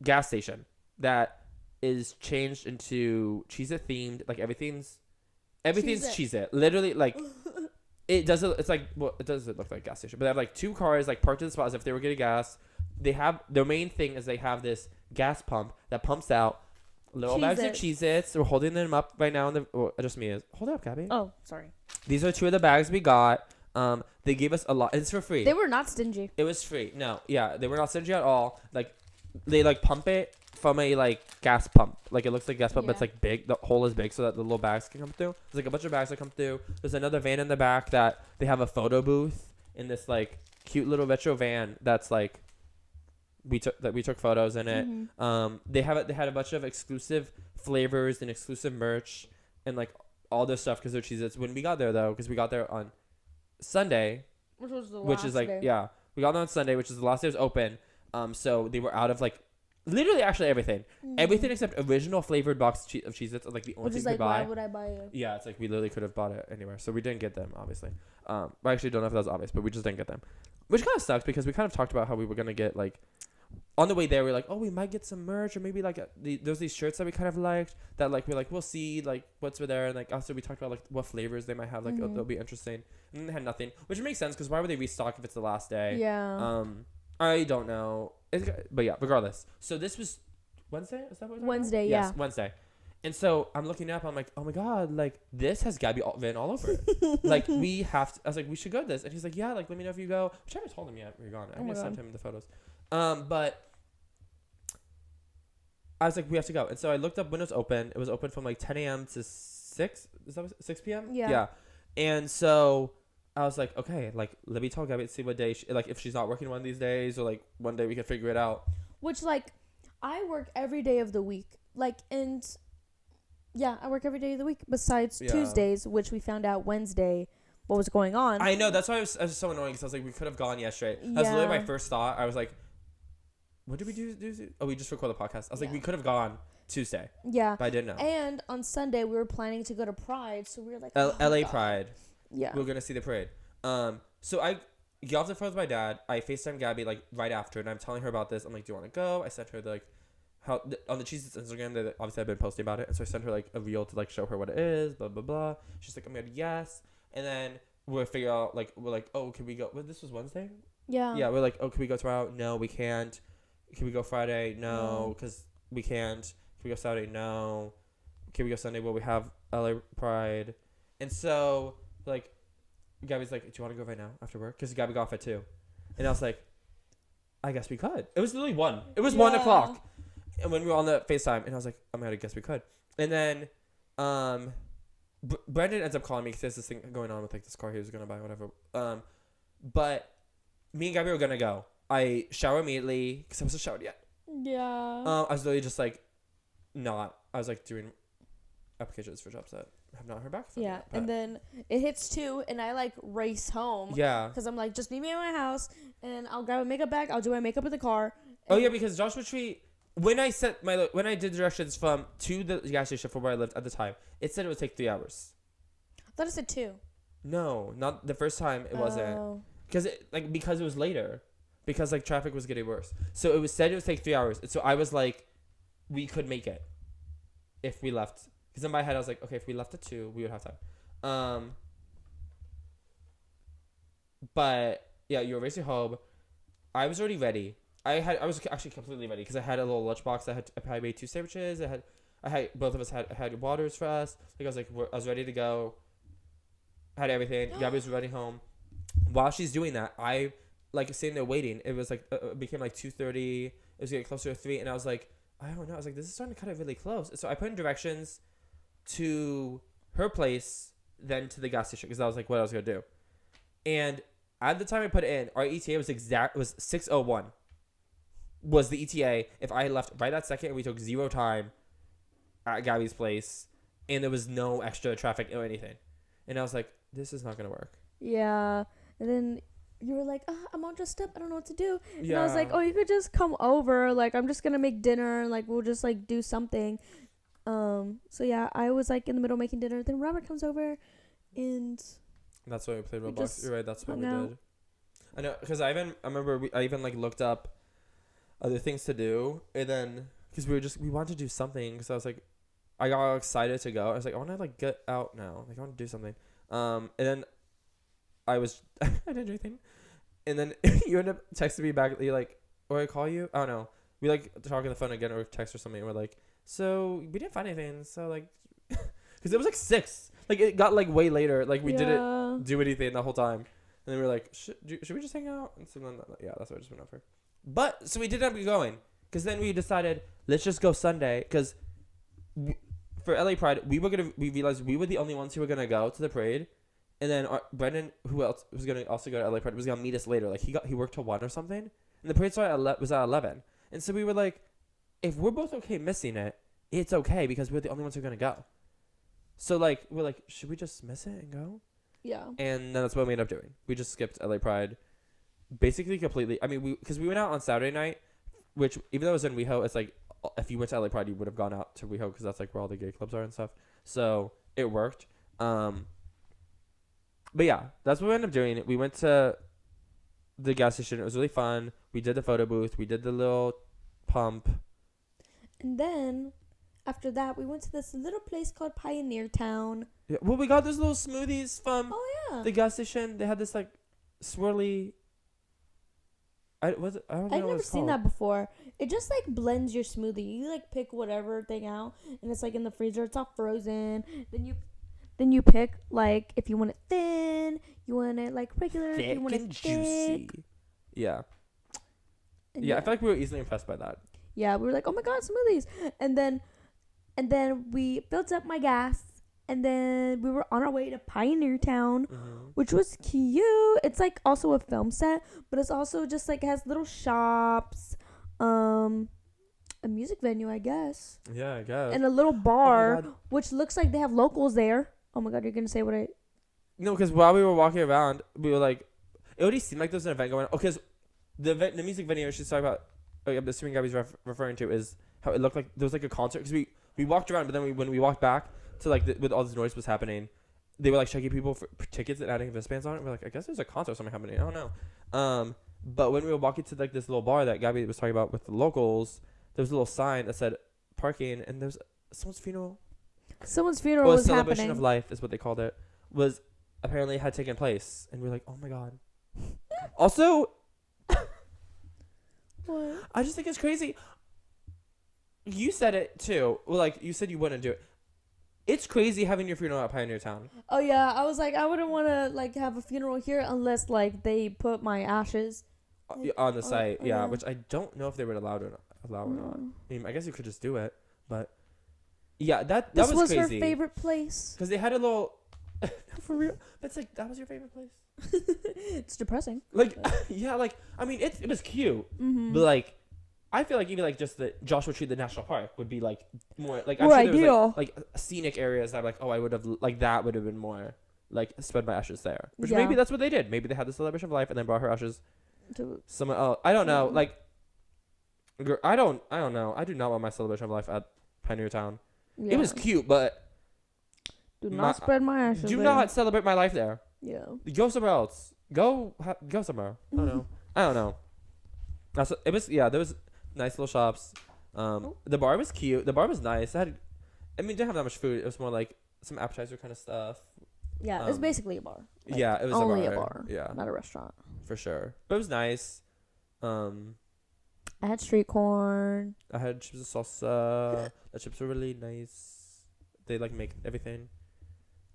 gas station that is changed into Cheez-It themed. Like everything's Cheez-It. Literally, like, it doesn't look like a gas station, but they have like two cars like parked in the spot as if they were getting gas. They have, their main thing is they have this gas pump that pumps out little bags of Cheez-Its. We're holding them up right now. Just me is. Hold it up, Gabby. Oh, sorry. These are two of the bags we got. They gave us a lot. It's for free. They were not stingy. It was free. No, yeah, they were not stingy at all. Like, they like pump it from a like gas pump. Like it looks like a gas pump, but it's like big. The hole is big so that the little bags can come through. There's like a bunch of bags that come through. There's another van in the back that they have a photo booth in this like cute little retro van that's like we took photos in it. Mm-hmm. They had a bunch of exclusive flavors and exclusive merch and like all this stuff because they're Cheez-Its. When we got there though, because we got there on Sunday, which was the last day. Yeah, we got there on Sunday, which is the last day it was open. So they were out of like literally actually everything. Everything except original flavored box of Cheez-Its are like the only thing to buy. Why would I buy it? Yeah, it's like we literally could have bought it anywhere. So we didn't get them, obviously. I actually don't know if that was obvious, but we just didn't get them. Which kind of sucks because we kind of talked about how we were going to get like, on the way there, we were like, oh, we might get some merch or maybe like there's these shirts that we kind of liked that like we're like, we'll see like what's there. And like also we talked about like what flavors they might have. Like they'll be interesting. And then they had nothing, which makes sense because why would they restock if it's the last day? Yeah. I don't know. But yeah, regardless. So this was Wednesday? Is that what it was? Wednesday, yes, Wednesday. And so I'm looking up. I'm like, oh my God, like this has Gabby Van all over it. Like we have to, I was like, we should go to this. And he's like, yeah, like let me know if you go. Which I haven't told him yet. We're gone. I sent him the photos. But I was like, we have to go. And so I looked up when it was open. It was open from like 10 a.m. to 6. Is that 6 p.m.? Yeah. And so I was like, okay, like let me tell Gabby to see what day, like if she's not working one of these days or like one day we can figure it out. Which like I work every day of the week. Like, and yeah, I work every day of the week besides Tuesdays, which we found out Wednesday what was going on. I know. That's why I was so annoying because I was like, we could have gone yesterday. That's literally my first thought. I was like, what did we do? Oh, we just recorded the podcast. I was like, we could have gone Tuesday. Yeah. But I didn't know. And on Sunday, we were planning to go to Pride. So we were like, LA Pride. Yeah. We were going to see the parade. So I get off the phone with my dad. I FaceTime Gabby like right after. And I'm telling her about this. I'm like, do you want to go? I sent her like how on the Cheez-Its Instagram. That obviously I've been posting about it. And so I sent her like a reel to like show her what it is. Blah, blah, blah. She's like, I'm going to yes. And then we'll figure out like, we're like, oh, can we go? Well, this was Wednesday? Yeah. Yeah. We're like, oh, can we go tomorrow? No, we can't. Can we go Friday? No, because we can't. Can we go Saturday? No. Can we go Sunday? Well, we have LA Pride. And so, like, Gabby's like, do you want to go right now after work? Because Gabby got off at 2. And I was like, I guess we could. It was literally 1. It was 1 o'clock. And when we were on the FaceTime, and I was like, oh my God, I guess we could. And then Brandon ends up calling me because there's this thing going on with, like, this car he was going to buy, whatever. But me and Gabby were going to go. I shower immediately because I wasn't showered yet. Yeah. I was literally just like, not. I was like doing applications for jobs that have not heard back from. Yeah, and then it hits 2, and I like race home. Yeah. Because I'm like, just meet me at my house, and I'll grab a makeup bag. I'll do my makeup in the car. Oh yeah, because Joshua Tree. When I did directions from to the gas station from where I lived at the time, it said it would take 3 hours. I thought it said 2. No, not the first time. It wasn't. Because it was later. Because like traffic was getting worse. So it was said it would take 3 hours. And so I was like, we could make it if we left. Because in my head I was like, okay, if we left at 2, we would have time. But yeah, you were racing home. I was already ready. I was actually completely ready because I had a little lunchbox. I made 2 sandwiches. I had both of us had waters for us. Like I was ready to go. Had everything. Gabby was running home. While she's doing that, I like sitting there waiting. It was like it became like 2:30. It was getting closer to 3, and I was like, I don't know. I was like, this is starting to cut it really close. So I put in directions to her place, then to the gas station because that was like what I was gonna do. And at the time I put it in, our ETA was 6:01. Was the ETA if I had left right that second and we took 0 time at Gabby's place and there was no extra traffic or anything. And I was like, this is not gonna work. Yeah. And then you were like, I'm all dressed up. I don't know what to do. And Yeah. I was like, oh, you could just come over. Like, I'm just going to make dinner. Like, we'll just, like, do something. So, yeah, I was, like, in the middle making dinner. Then Robert comes over, and That's why we played we Roblox. just You're right. That's what we hung out. did. I know because I remember I even like looked up other things to do, and then because we wanted to do something because I was like, I got all excited to go. I was like, I want to like get out now. Like I want to do something. And then I didn't do anything. And then you end up texting me back. You're like, or I call you. I don't know. We like talk on the phone again or text or something. And we're like, so we didn't find anything. So like, because it was like 6. Like it got like way later. Like we didn't do anything the whole time. And then we were like, should we just hang out? And so then, yeah, that's what I just went over. But so we did end up going because then we decided let's just go Sunday because for LA Pride we realized we were the only ones who were gonna go to the parade. And then Brendan, who else was gonna also go to LA Pride, was gonna meet us later. Like he worked till 1 or something, and the parade started was at 11. And so we were like, if we're both okay missing it, it's okay because we're the only ones who are gonna go. So like we're like, should we just miss it and go? Yeah. And then that's what we ended up doing. We just skipped LA Pride, basically completely. I mean, because we went out on Saturday night, which even though it was in Weho, it's like if you went to LA Pride, you would have gone out to Weho because that's like where all the gay clubs are and stuff. So it worked. But yeah, that's what we ended up doing. We went to the gas station. It was really fun. We did the photo booth. We did the little pump. And then after that, we went to this little place called Pioneer Town. Yeah, well, we got those little smoothies from Oh, the gas station. They had this like swirly. I don't know I've what never it's seen called. that before. It just like blends your smoothie. You like pick whatever thing out, and it's like in the freezer. It's all frozen. Then you pick like if you want it thin, you want it like regular, if Thick you want and it juicy. thick. Yeah. And Yeah, I feel like we were easily impressed by that. yeah, we were like, oh my god, smoothies. And then we filled up my gas, and then we were on our way to Pioneer Town, which was cute. It's like also a film set, but it's also just like has little shops, a music venue, I guess, Yeah, I guess. and a little bar, God. which looks like they have locals there. Oh my god, you're gonna say what I? No, because while we were walking around, we were like, it already seemed like there was an event going on. Oh, because the music venue she's talking about, I'm assuming Gabby's referring to, is how it looked like there was like a concert. Because we walked around, but then when we walked back to like with all this noise was happening, they were like checking people for tickets and adding wristbands on it. We're like, I guess there's a concert or something happening. I don't know. But when we were walking to like this little bar that Gabby was talking about with the locals, there was a little sign that said parking, and there's someone's funeral. Someone's funeral Or a was celebration happening. of life is what they called it. Was apparently had taken place, and we're like, oh my god. Also, What? I just think it's crazy. You said it too. Well, like you said you wouldn't do it. It's crazy having your funeral at Pioneer Town. Oh yeah, I was like, I wouldn't want to like have a funeral here unless like they put my ashes. On the site, oh, yeah, yeah. which I don't know if they would allow or not. Mm. I mean, I guess you could just do it, but yeah, that This was was her crazy. favorite place. Because they had a little for real. But it's like that was your favorite place. It's depressing. Like yeah, like I mean it was cute, Mm-hmm. but like I feel like even like just the Joshua Tree, the national park would be like more like I'm More sure there was, ideal. like scenic areas that I'm like oh I would have like that would have been more like spread my ashes there. Which Yeah. maybe that's what they did. Maybe they had the celebration of life and then brought her ashes To- somewhere else. I don't know. Mhm. Like I don't know. I do not want my celebration of life at Pioneer Town. yeah. It was cute, but Do my- not spread my ashes. do there. not celebrate my life there. Yeah. Go somewhere else. Go somewhere. I don't know. I don't know. It was there was nice little shops. The bar was cute. The bar was nice. It didn't have that much food. It was more like some appetizer kind of stuff. Yeah, it's basically a bar. Like, yeah, it was only a a bar. bar. Yeah, Not a restaurant. for sure. But it was nice. I had street corn. I had chips and salsa. The chips were really nice. They like make everything.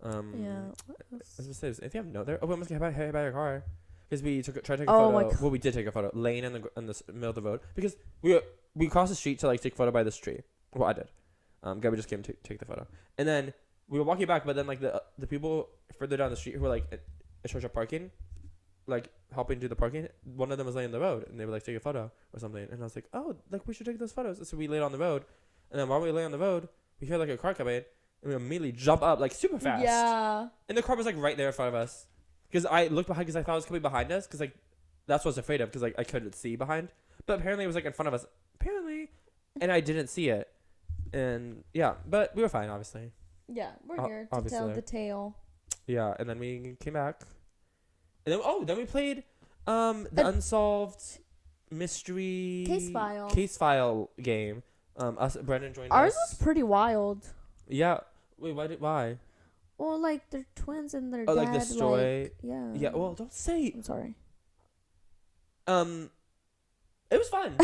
Yeah. I was gonna say, if you have no there, oh, we must get by your car because we tried to take a Oh my photo. Well, we did take a photo laying in the middle of the road because we crossed the street to like take a photo by this tree. Well, I did. Gabby just came to take the photo, and then we were walking back, but then like the people further down the street who were like in charge of parking, like helping do the parking, one of them was laying on the road, and they were like take a photo or something, and I was like, oh, like we should take those photos. So we laid on the road, and then while we lay on the road, we hear like a car coming. And we immediately jump up like super fast. Yeah. And the car was like right there in front of us. Because I looked behind because I thought it was coming behind us. Because like that's what I was afraid of. Because like I couldn't see behind. But apparently it was like in front of us. Apparently. And I didn't see it. And yeah. But we were fine, obviously. Yeah. We're here to obviously. tell the tale. Yeah. And then we came back. And then we played the unsolved mystery case file game. Brendan joined Ours us. was pretty wild. Yeah. Wait, why? Well, like they're twins and their Oh, dad. like the story. Like, yeah. Yeah. Well, don't say. I'm sorry. It was fun.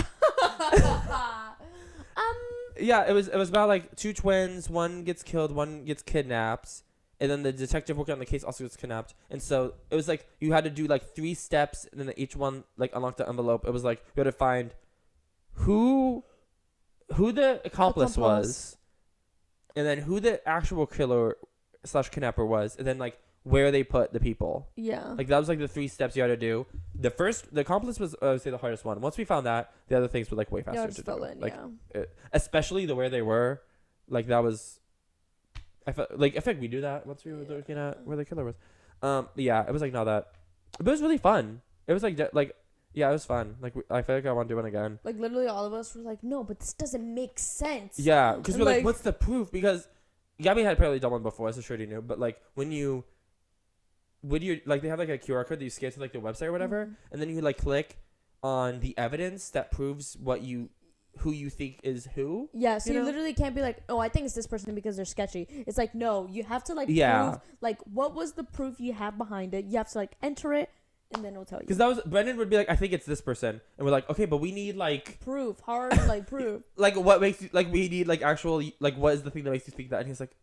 Yeah, it was about like two twins. One gets killed. One gets kidnapped. And then the detective working on the case also gets kidnapped. And so it was like you had to do like 3 steps, and then each one like unlocked the envelope. It was like you had to find who the accomplice was, and then who the actual killer / kidnapper was, and then like where they put the people. Yeah. Like that was like the 3 steps you had to do. The accomplice was I would say the hardest one. Once we found that, the other things were like way faster Yeah, to just do. fell in, Like yeah. especially the where they were, like that was. I felt like we do that once we were looking at where the killer was. Yeah, it was like not that, but it was really fun. It was like yeah, it was fun. Like I feel like I want to do it again. Like literally all of us were like, no, but this doesn't make sense. Yeah, because we're like, like, what's the proof? Because Gabby had apparently done one before, so sure he knew. But like when you like they have like a QR code that you scan to like the website or whatever, and then you like click on the evidence that proves who you think is who. Yeah, so you know? literally can't be like, oh, I think it's this person because they're sketchy. It's like, no, you have to like Yeah. prove, like, what was the proof you have behind it? You have to like enter it, and then it'll tell you. Because that was Brendan would be like, I think it's this person, and we're like, okay, but we need like Proof, hard like proof. like what makes you like we need like actual like what is the thing that makes you think that? And he's like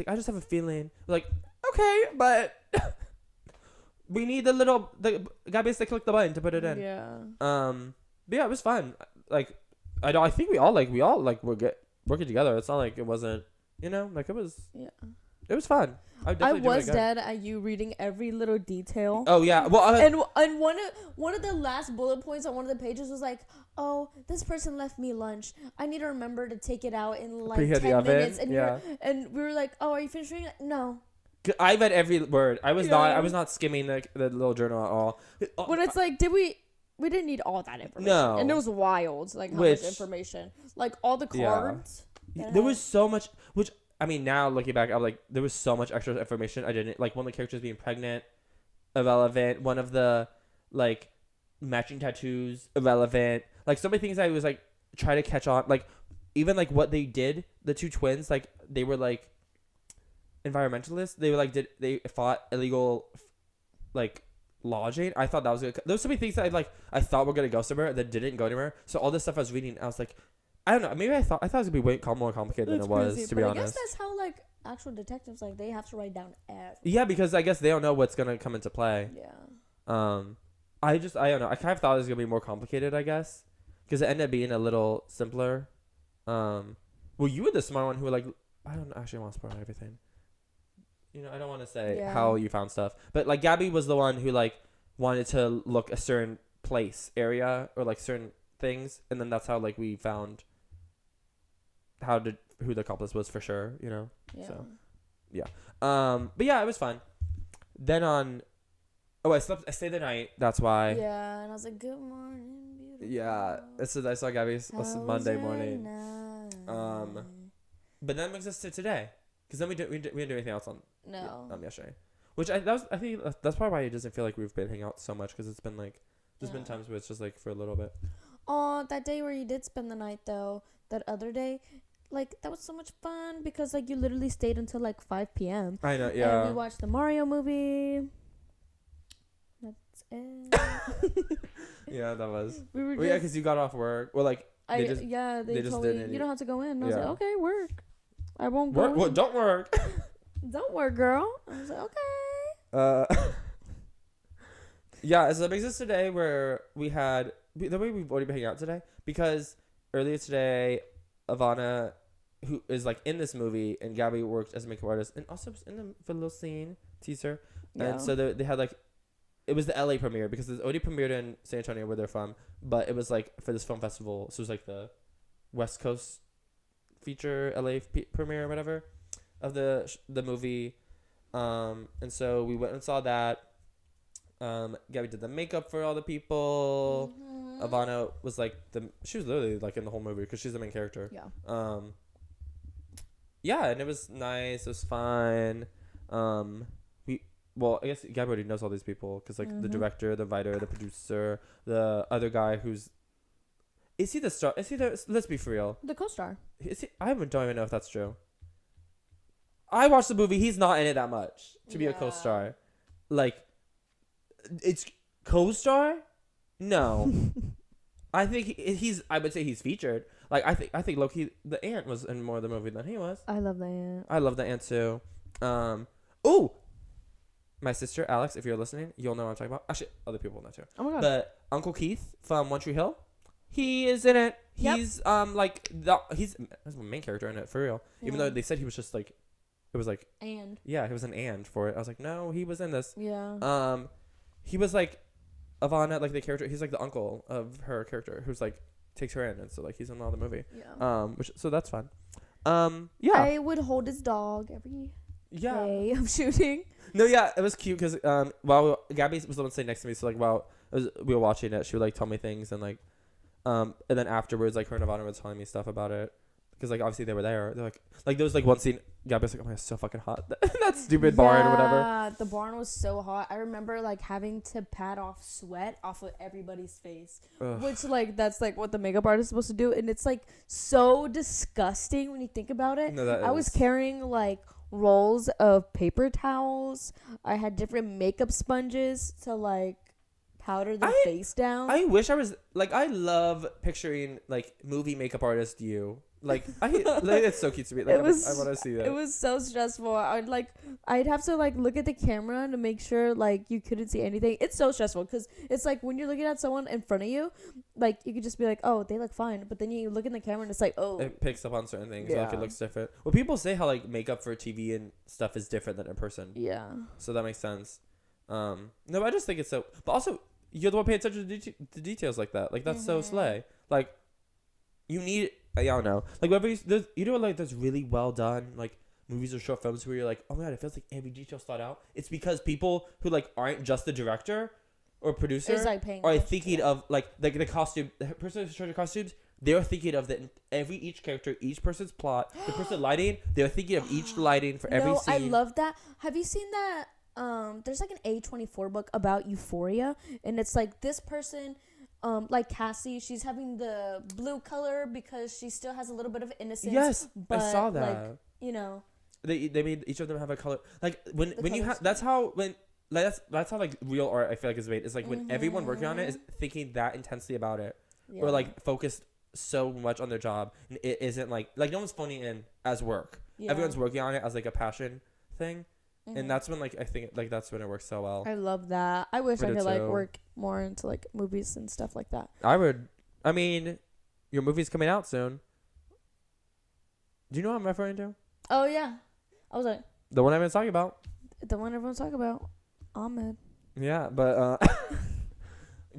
I just have a feeling. We're like, okay, but we need the Gabby has to click the button to put it in. Yeah. But yeah, it was fun. Like I think we all were working together. It's not like it wasn't, like it was. Yeah. It was fun. I was dead at you reading every little detail. Oh yeah, well, and one of the last bullet points on one of the pages was like, oh, this person left me lunch. I need to remember to take it out in like 10 minutes. And and we were like, oh, are you finished reading it? No. I read every word. I was not skimming the little journal at all. But it's like, we didn't need all that information. No. And it was wild, like how much information. Like all the cards. Yeah. There was so much, which I mean, now looking back, I'm like, there was so much extra information I didn't like. One of the characters being pregnant, irrelevant. One of the like matching tattoos, irrelevant. Like so many things I was like try to catch on. Like even like what they did, the two twins, like they were like environmentalists. They were like they fought illegal like lodging. I thought that was good. There was so many things that I thought were gonna go somewhere that didn't go anywhere. So all this stuff I was reading, I was like, I don't know. Maybe I thought it was gonna be way more complicated than it was. Crazy, to be honest, I guess that's how like actual detectives like they have to write down everything. Yeah, because I guess they don't know what's gonna come into play. Yeah. I don't know. I kind of thought it was gonna be more complicated. I guess because it ended up being a little simpler. Well, you were the smart one who were like, I don't actually want to spoil everything. I don't want to say how you found stuff, but like Gabby was the one who like wanted to look a certain area or like certain things, and then that's how like we found who the accomplice was for sure. Yeah. So yeah. But yeah, it was fun. Then I stayed the night. That's why. Yeah, and I was like, good morning, beautiful. Yeah, I saw Gabby's Monday morning. Night? But that brings us to today, because then we didn't do anything else on yesterday, which I think that's probably why it doesn't feel like we've been hanging out so much, because it's been like there's been times where it's just like for a little bit. Oh, that day where you did spend the night though, that other day, like that was so much fun because like you literally stayed until like 5 p.m. I know. And Yeah. we watched the Mario movie. That's it. Yeah, that was. We were Well, yeah, because you got off work. Well, like they just they just told me didn't you don't have to go in. And I was like, Yeah. okay, work. I won't go. work. Well, in. don't work. Don't work, girl. I was like, okay. Yeah, so that brings us today where the way we've already been hanging out today, because earlier today, Ivana, who is like in this movie, and Gabby worked as a makeup artist and also was in the little scene teaser, Yeah. and so they had like, it was the LA premiere because it's already premiered in San Antonio where they're from, but it was like for this film festival, so it was like the West Coast feature LA premiere or whatever of the movie, and so we went and saw that. Gabby did the makeup for all the people. Mm-hmm. Ivana was like she was literally like in the whole movie because she's the main character. Yeah. Yeah, and it was nice. It was fun. Well, I guess Gabby already knows all these people because like the director, the writer, the producer, the other guy is he the star? Is he the? Let's be for real. The co-star. Is he? Don't even know if that's true. I watched the movie. He's not in it that much to be a Yeah. co-star. Like, it's co-star? No. I think he's. I would say he's featured. Like I think Loki, the ant, was in more of the movie than he was. I love that. I love the ant too. Oh, my sister Alex, if you're listening, you'll know what I'm talking about. Actually, other people know too. Oh my god. But Uncle Keith from One Tree Hill, he is in it. Yep. He's he's the main character in it for real. Even Yeah. though they said he was just like, it was like, And yeah, he was an and for it. I was like, no, he was in this. yeah. He was like Ivana, like the character. He's like the uncle of her character who's like takes her in, and so like he's in all the movie. Yeah. So that's fun. Yeah. I would hold his dog every Yeah. day of shooting. No, yeah, it was cute because while Gabby was the one sitting next to me, so like while we were watching it, she would like tell me things and like, and then afterwards, like her and Ivana were telling me stuff about it because like obviously they were there. They're like there was like one scene. Gabby was like, "Oh my god, it's so fucking hot." That stupid barn or whatever. Yeah, the barn was so hot. I remember like having to pat off sweat off of everybody's face, Ugh. which like that's like what the makeup artist is supposed to do, and it's like so disgusting when you think about it. No, that I was is. carrying like rolls of paper towels. I had different makeup sponges to like powder the face down. I wish I was like, I love picturing like movie makeup artist you. Like it's so cute to me. Like, I want to see that. It was so stressful. I'd have to like look at the camera to make sure like you couldn't see anything. It's so stressful because it's like when you're looking at someone in front of you, like you could just be like, oh, they look fine, but then you look in the camera and it's like, oh, It picks up on certain things. Like Yeah. it looks different. Well, people say how like makeup for TV and stuff is different than in person. yeah, So that makes sense. No, but I just think it's so. But also, you're the one paying attention to the details like that. Like that's so slay. Like, you need. I don't know. Like whenever you know like there's really well done like movies or short films where you're like, oh my god, it feels like every detail's thought out. It's because people who like aren't just the director or producer it's like paying are attention thinking to of like the costume, the person who's in charge of costumes. They're thinking of each character, each person's plot, the person lighting. They're thinking of each lighting for every No, scene. I love that. Have you seen that? There's like an A24 book about Euphoria, and it's like this person. Like Cassie, she's having the blue color because she still has a little bit of innocence. Yes, but I saw that. Like, you know, They made each of them have a color. Like when you colors. have that's how when like that's how like real art I feel like is made. It's like when everyone working on it is thinking that intensely about it, or like focused so much on their job, and it isn't like no one's phoning in as work. Yeah. Everyone's working on it as like a passion thing, and that's when like I think like that's when it works so well. I love that. I wish I But could like it's, work more into like movies and stuff like that. I would. I mean, your movie's coming out soon. Do you know what I'm referring to? Oh yeah, I was like The one I've been talking about. the one everyone's talking about, Ahmed. Yeah, but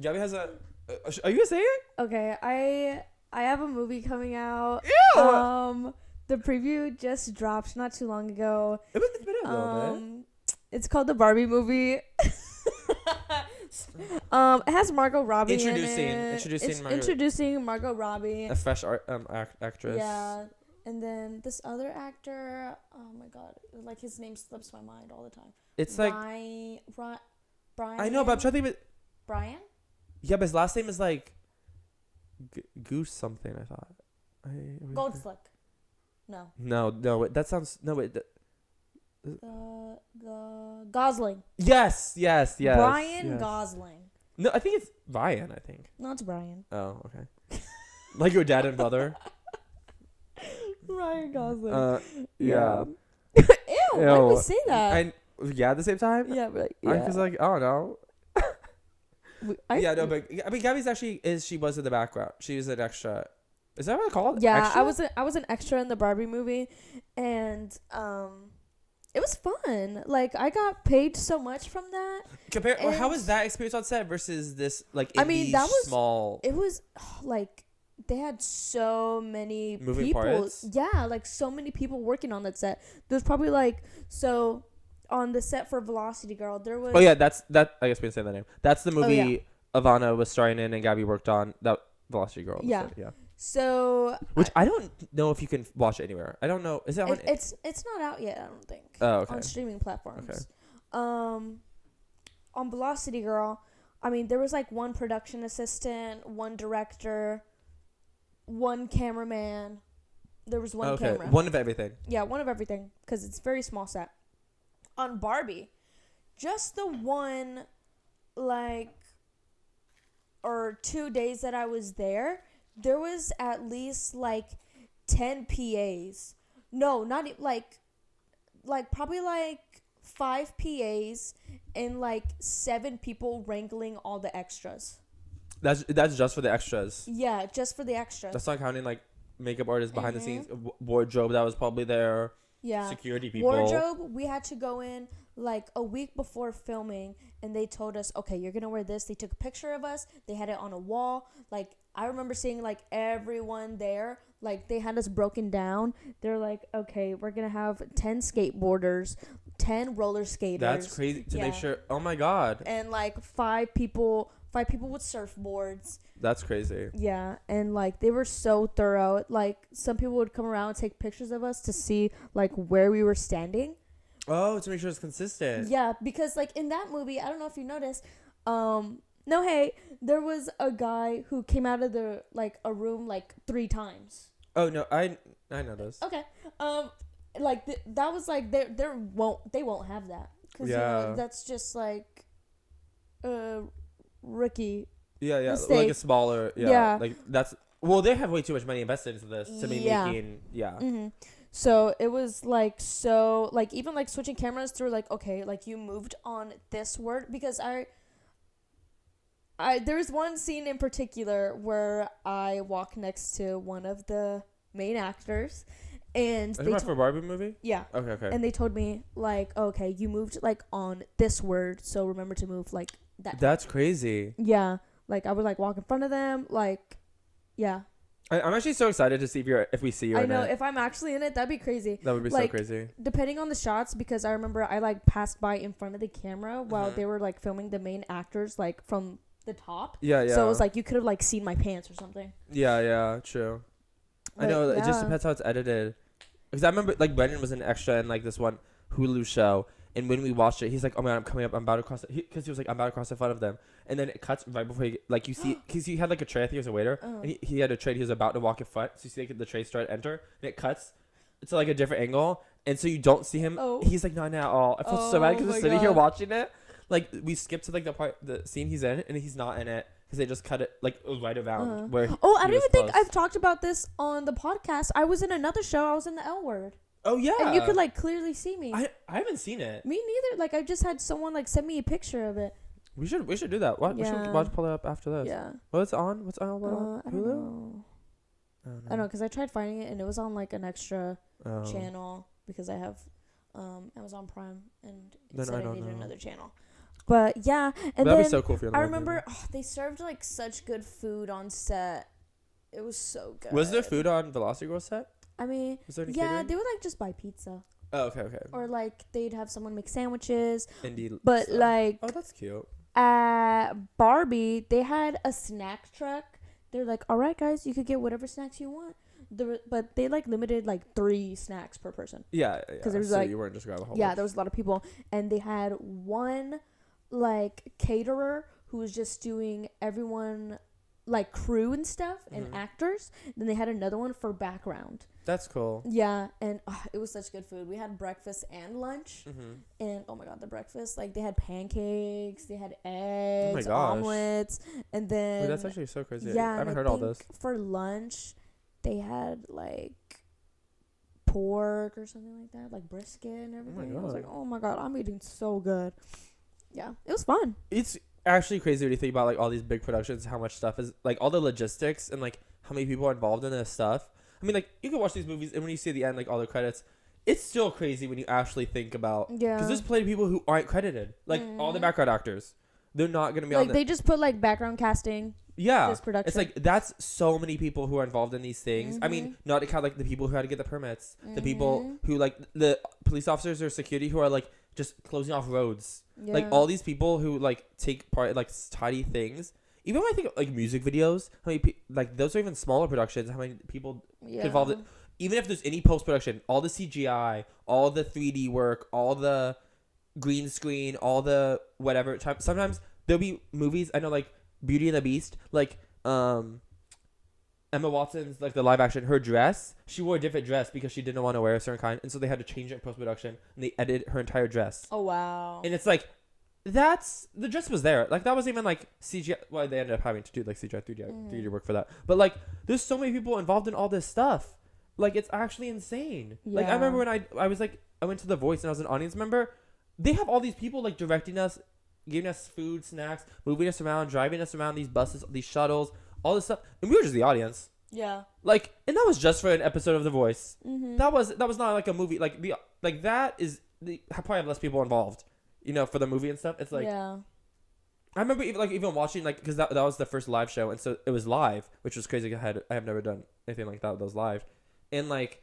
Gabby has a. Are you gonna say it? Okay, I have a movie coming out. Yeah. The preview just dropped not too long ago. It's been a little bit. It's called the Barbie movie. It has Margot Robbie Introducing- in it. introducing It's Margot- introducing Margot Robbie. A fresh actress. Yeah, and then this other actor. Oh my god, like his name slips my mind all the time. It's like Brian. I know, but I'm trying to think of it. Brian. Yeah, but his last name is like Goose something. I thought. Goldslick. No. No. Wait, that sounds no. Wait. Gosling. Yes. Brian yes. Gosling. No, I think it's Ryan. I think. No, it's Brian. Oh, okay. Like your dad and brother. Ryan Gosling. Yeah. Ew, why did we say that? Yeah, at the same time. Yeah, but I was like, I don't know. yeah, but I mean, Gabby's actually she was in the background. She was an extra. Is that what it's called? Yeah, Extra? I was an extra in the Barbie movie, and it was fun. Like I got paid so much from that. How was that experience on set versus this like indie I mean, that was small? It was like they had so many Moving people. parts? Yeah, like so many people working on that set. There's probably like so on the set for Velocity Girl. There was. Oh yeah, that's that. I guess we didn't say that name. That's the movie yeah. Ivana was starring in and Gabby worked on. That Velocity Girl. Yeah. Yeah. So. Which I don't know if you can watch it anywhere. I don't know. Is it on? It's not out yet. I don't think. Oh, okay. On streaming platforms. Okay. On Velocity Girl, I mean, there was like one production assistant, one director, one cameraman. There was one camera. One of everything. Yeah, one of everything because it's very small set. On Barbie, just the one, like, or 2 days that I was there was at least like 10 PAs. No, not like probably like 5 PAs and like 7 people wrangling all the extras. That's just for the extras. Yeah, just for the extras. That's not counting like makeup artists behind the scenes, wardrobe that was probably there. Yeah. Security people. Wardrobe, we had to go in like a week before filming and they told us, okay, you're going to wear this. They took a picture of us. They had it on a wall. Like, I remember seeing like everyone there. Like, they had us broken down. They're like, okay, we're going to have 10 skateboarders, 10 roller skaters. That's crazy to make sure. Oh my God. And like 5 people with surfboards. That's crazy. Yeah, and like they were so thorough. Like some people would come around and take pictures of us to see like where we were standing. Oh, to make sure it's consistent. Yeah, because like in that movie, I don't know if you noticed, there was a guy who came out of the like a room like 3 times. Oh no, I know this. Okay. Like that was like they won't have that because you know that's just like rookie. Yeah, mistake. like a smaller. Yeah, like that's. Well, they have way too much money invested into this to be making. Yeah. Mm-hmm. So it was like so like even like switching cameras through like okay like you moved on this word because I there was one scene in particular where I walk next to one of the main actors and Is it for a Barbie movie? Yeah. Okay. And they told me like okay you moved like on this word so remember to move like that. That's crazy. Yeah. Like I would like walk in front of them like yeah. I'm actually so excited to see if we see you. I know if I'm actually in it, that'd be crazy. That would be like, so crazy. Depending on the shots, because I remember I like passed by in front of the camera while they were like filming the main actors like from the top. Yeah. So it was like you could have like seen my pants or something. Yeah, true. But, I know it just depends how it's edited. Because I remember like Brendan was an extra in like this one Hulu show, and when we watched it, he's like, "Oh man, I'm coming up. I'm about to cross it." Because he was like, "I'm about to cross in front of them," and then it cuts right before like you see, because he had like a tray. I think he was a waiter, and he had a tray. He was about to walk in front, so you see like, the tray start to enter, and it cuts to like a different angle, and so you don't see him. He's like not at all. I felt so bad because we're sitting here watching it. Like we skipped to like the scene he's in, and he's not in it because they just cut it like right around where. I don't even think I've talked about this on the podcast. I was in another show. I was in the L Word. Oh yeah, and you could like clearly see me. I haven't seen it. Me neither. Like I just had someone like send me a picture of it. We should do that. We should pull it up after this. Yeah. What's on? I don't know. I don't know because I tried finding it and it was on like an extra channel because I have Amazon Prime and it said I needed another channel. But yeah, and that'd then be so cool if you're I remember they served like such good food on set. It was so good. Was there food on Velocity Girl set? I mean, catering? they would like just buy pizza. Oh, okay. Or like they'd have someone make sandwiches. But stuff. Like, oh, that's cute. At Barbie, they had a snack truck. They're like, all right, guys, you could get whatever snacks you want. But they like limited like 3 snacks per person. Yeah. Because there was so like you weren't just grabbing a whole. Yeah, there was a lot of people, and they had one like caterer who was just doing everyone like crew and stuff and Mhm. actors. Then they had another one for background. That's cool. Yeah, and it was such good food. We had breakfast and lunch, Mm-hmm. and oh my god, the breakfast, like they had pancakes, they had eggs, gosh. omelets, and then Wait, that's actually so crazy. yeah, I and haven't heard all this. for lunch, they had like pork or something like that, like brisket and everything. I was God. like, oh my god, I'm eating so good. Yeah, it was fun. It's actually crazy when you think about like all these big productions, how much stuff is like all the logistics and like how many people are involved in this stuff. I mean, like you can watch these movies and when you see at the end like all the credits, it's still crazy when you actually think about. Yeah, Because there's plenty of people who aren't credited, like all the background actors. They're not gonna be on like they just put like background casting. Yeah, This production. it's like that's so many people who are involved in these things. I mean, not to count like the people who had to get the permits, the people who like the police officers or security who are like just closing off roads. Yeah. Like all these people who like take part in like tiny things. Even when I think of, like music videos, how many like those are even smaller productions. How many people involved? Even if there's any post production, all the CGI, all the 3D work, all the green screen, all the whatever. Sometimes there'll be movies. I know like Beauty and the Beast, like Emma Watson's like the live action, her dress, she wore a different dress because she didn't want to wear a certain kind, and so they had to change it in post production and they edited her entire dress. Oh wow. And it's like that's the dress was there. Like that was even like CGI. Well, they ended up having to do like CGI 3D work for that. But like there's so many people involved in all this stuff. Like it's actually insane. Yeah. Like I remember when I was like I went to The Voice and I was an audience member. They have all these people like directing us, giving us food, snacks, moving us around, driving us around these buses, these shuttles, all this stuff, and we were just the audience. Yeah. Like, and that was just for an episode of The Voice. Mm-hmm. That was not like a movie. Like that is probably have less people involved, you know, for the movie and stuff. It's like yeah. I remember even watching like because that was the first live show, and so it was live, which was crazy. I have never done anything like that was live, and like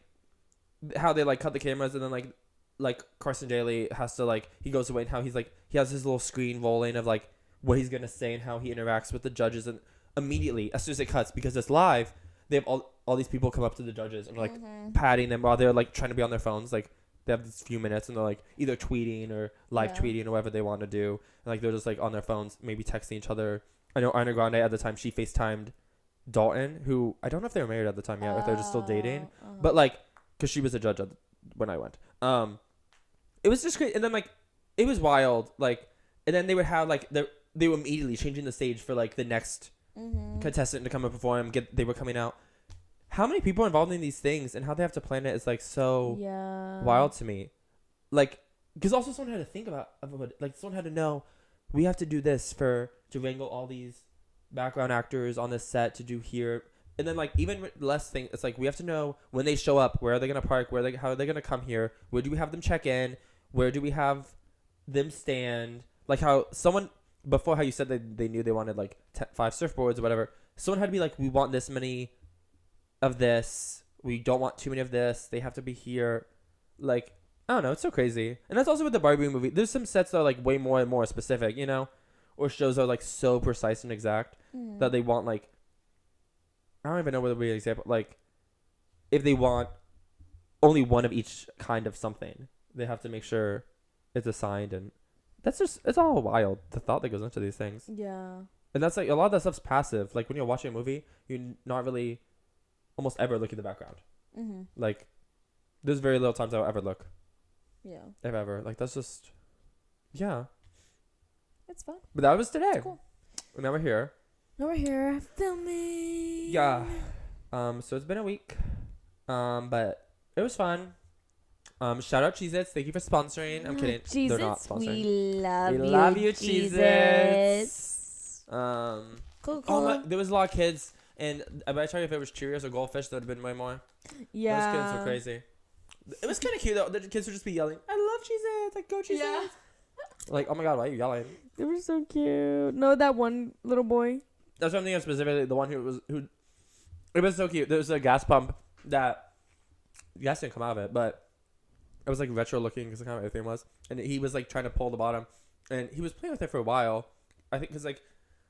how they like cut the cameras and then like Carson Daly has to like he goes away and how he's like he has his little screen rolling of like what he's gonna say and how he interacts with the judges, and immediately as soon as it cuts because it's live they have all these people come up to the judges and like patting them while they're like trying to be on their phones. Like they have these few minutes and they're like either tweeting or live tweeting or whatever they want to do, and like they're just like on their phones maybe texting each other. I know Ariana Grande at the time she FaceTimed Dalton, who I don't know if they were married at the time yet or if they're just still dating, but like because she was a judge when I went. It was just great, and then like it was wild, like, and then they would have like they were immediately changing the stage for like the next contestant to come and perform. They were coming out. How many people are involved in these things and how they have to plan it is like so wild to me. Like, because also someone had to think about like someone had to know we have to do this to wrangle all these background actors on this set to do here. And then, like, even less thing, it's like we have to know when they show up, where are they going to park, how are they going to come here, where do we have them check in, where do we have them stand, like how someone, before how you said that they knew they wanted, like, 5 surfboards or whatever, someone had to be like, we want this many of this, we don't want too many of this, they have to be here, like, I don't know, it's so crazy. And that's also with the Barbie movie, there's some sets that are, like, way more and more specific, you know, or shows are, like, so precise and exact that they want, like, I don't even know what would be an example. Like, if they want only one of each kind of something, they have to make sure it's assigned, and that's just it's all wild. The thought that goes into these things. Yeah. And that's like a lot of that stuff's passive. Like when you're watching a movie, you're not really almost ever look at the background. Like, there's very little times I'll ever look. Yeah. If ever. Like that's just yeah. It's fun. But that was today. It's cool. And now we're here. Now we're here filming. Yeah. So it's been a week. But it was fun. Shout out Cheez-Its. Thank you for sponsoring. I'm kidding. Cheez-Its, they're not sponsoring. we love you, Cheez-Its. Cool. There was a lot of kids, and I bet you if it was Cheerios or Goldfish, that would have been way more. Yeah. Those kids were crazy. It was kind of cute though. The kids would just be yelling, "I love Cheez-Its! Like go Cheez-Its!" Yeah. Like, oh my god, why are you yelling? They were so cute. No, that one little boy. That's what I'm thinking of specifically. The one who. It was so cute. There was a gas pump that gas didn't come out of it, but it was like retro looking because kind of everything was, and he was like trying to pull the bottom, and he was playing with it for a while. I think because like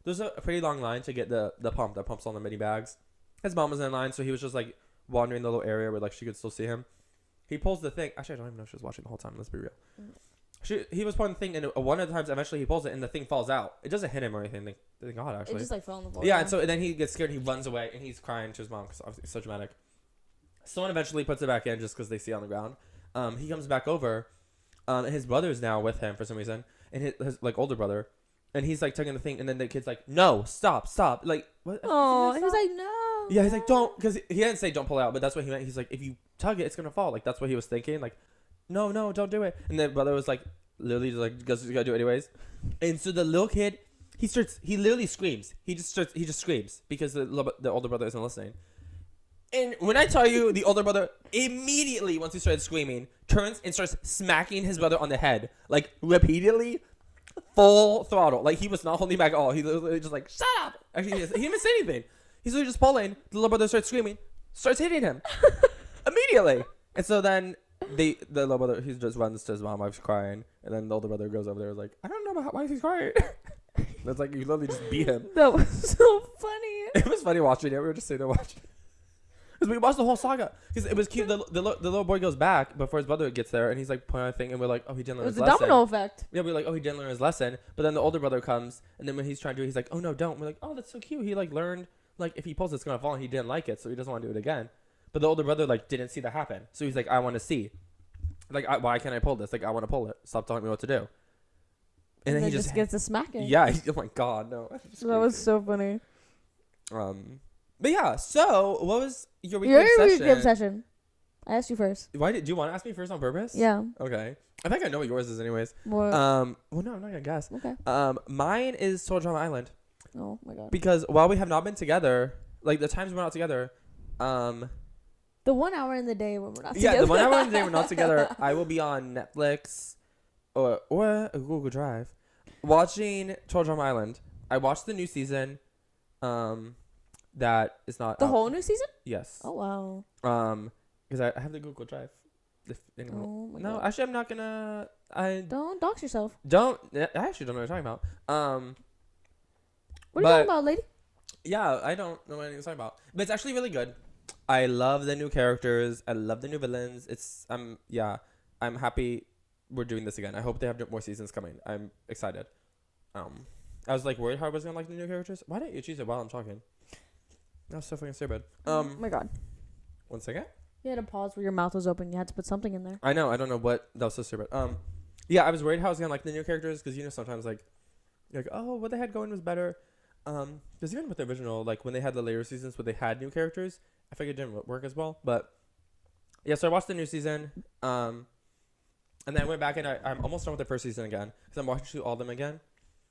there's a pretty long line to get the pump that pumps all the mini bags. His mom was in line, so he was just like wandering the little area where like she could still see him. He pulls the thing. Actually, I don't even know if she was watching the whole time. Let's be real. he was pulling the thing, and one of the times eventually he pulls it, and the thing falls out. It doesn't hit him or anything. Thank God, It actually. just like fell on the floor. Yeah, and so then he gets scared. He runs away, and he's crying to his mom because obviously it's so dramatic. Someone eventually puts it back in just because they see it on the ground. He comes back over, and his brother's now with him for some reason, and his like older brother, and he's like tugging the thing, and then the kid's like, "No, stop!" Like what? Oh, he was like, no. Yeah, he's like, "Don't," because he didn't say don't pull out, but that's what he meant. He's like, if you tug it, it's gonna fall. Like that's what he was thinking. Like, no, don't do it. And the brother was like, literally just like gotta do it anyways. And so the little kid, he literally screams. He just screams because the older brother isn't listening. And when I tell you, the older brother immediately, once he started screaming, turns and starts smacking his brother on the head, like repeatedly, full throttle. Like he was not holding back at all. He literally just like, shut up. Actually, he didn't even say anything. He's literally just pulling. The little brother starts screaming, starts hitting him immediately. And so then the little brother, he just runs to his mom, wife's crying, and then the older brother goes over there, like, I don't know about why he's crying. That's like you literally just beat him. That was so funny. It was funny watching it. We were just sitting there watching. Because we watched the whole saga. Because it was cute. The little boy goes back before his brother gets there, and he's like pointing at a thing, and we're like, oh, he didn't learn his lesson. It was a domino effect. Yeah, we're like, oh, he didn't learn his lesson. But then the older brother comes, and then when he's trying to do it, he's like, oh, no, don't. We're like, oh, that's so cute. He like learned, like, if he pulls, it's going to fall, and he didn't like it, so he doesn't want to do it again. But the older brother, like, didn't see that happen. So he's like, I want to see. Like, why can't I pull this? Like, I want to pull it. Stop telling me what to do. And then he just gets to smacking. Yeah. Oh, my God, no. That was so funny. But yeah, so what was your weekly Your obsession? weekly obsession. I asked you first. Why do you want to ask me first on purpose? Yeah. Okay. I think I know what yours is anyways. What? Well, no, I'm not gonna guess. Okay. Mine is Soul Drama Island. Oh my God. Because while we have not been together, like the times we're not together, the 1 hour in the day when we're not yeah, together. the 1 hour in the day we're not together, I will be on Netflix or a Google Drive watching Soul Drama Island. I watched the new season. That is not the out. whole new season. Yes. Oh wow. Because I have the Google Drive. If anyone. Oh my No, God. actually, I'm not gonna. I Don't dox yourself. don't. I actually don't know what you're talking about. What are you talking about, lady? Yeah, I don't know what anyone's talking about. But it's actually really good. I love the new characters. I love the new villains. I'm happy we're doing this again. I hope they have more seasons coming. I'm excited. I was like worried how I was gonna like the new characters. Why didn't you choose it while I'm talking? That was so fucking stupid. Oh my God. 1 second. You had a pause where your mouth was open. You had to put something in there. I know. I don't know what. That was so stupid. Yeah, I was worried how I was gonna like the new characters because sometimes like, you're like, oh, what they had going was better. Because even with the original, like when they had the later seasons where they had new characters, I figured it didn't work as well. But yeah, so I watched the new season. And then I went back and I'm almost done with the first season again because I'm watching all of them again.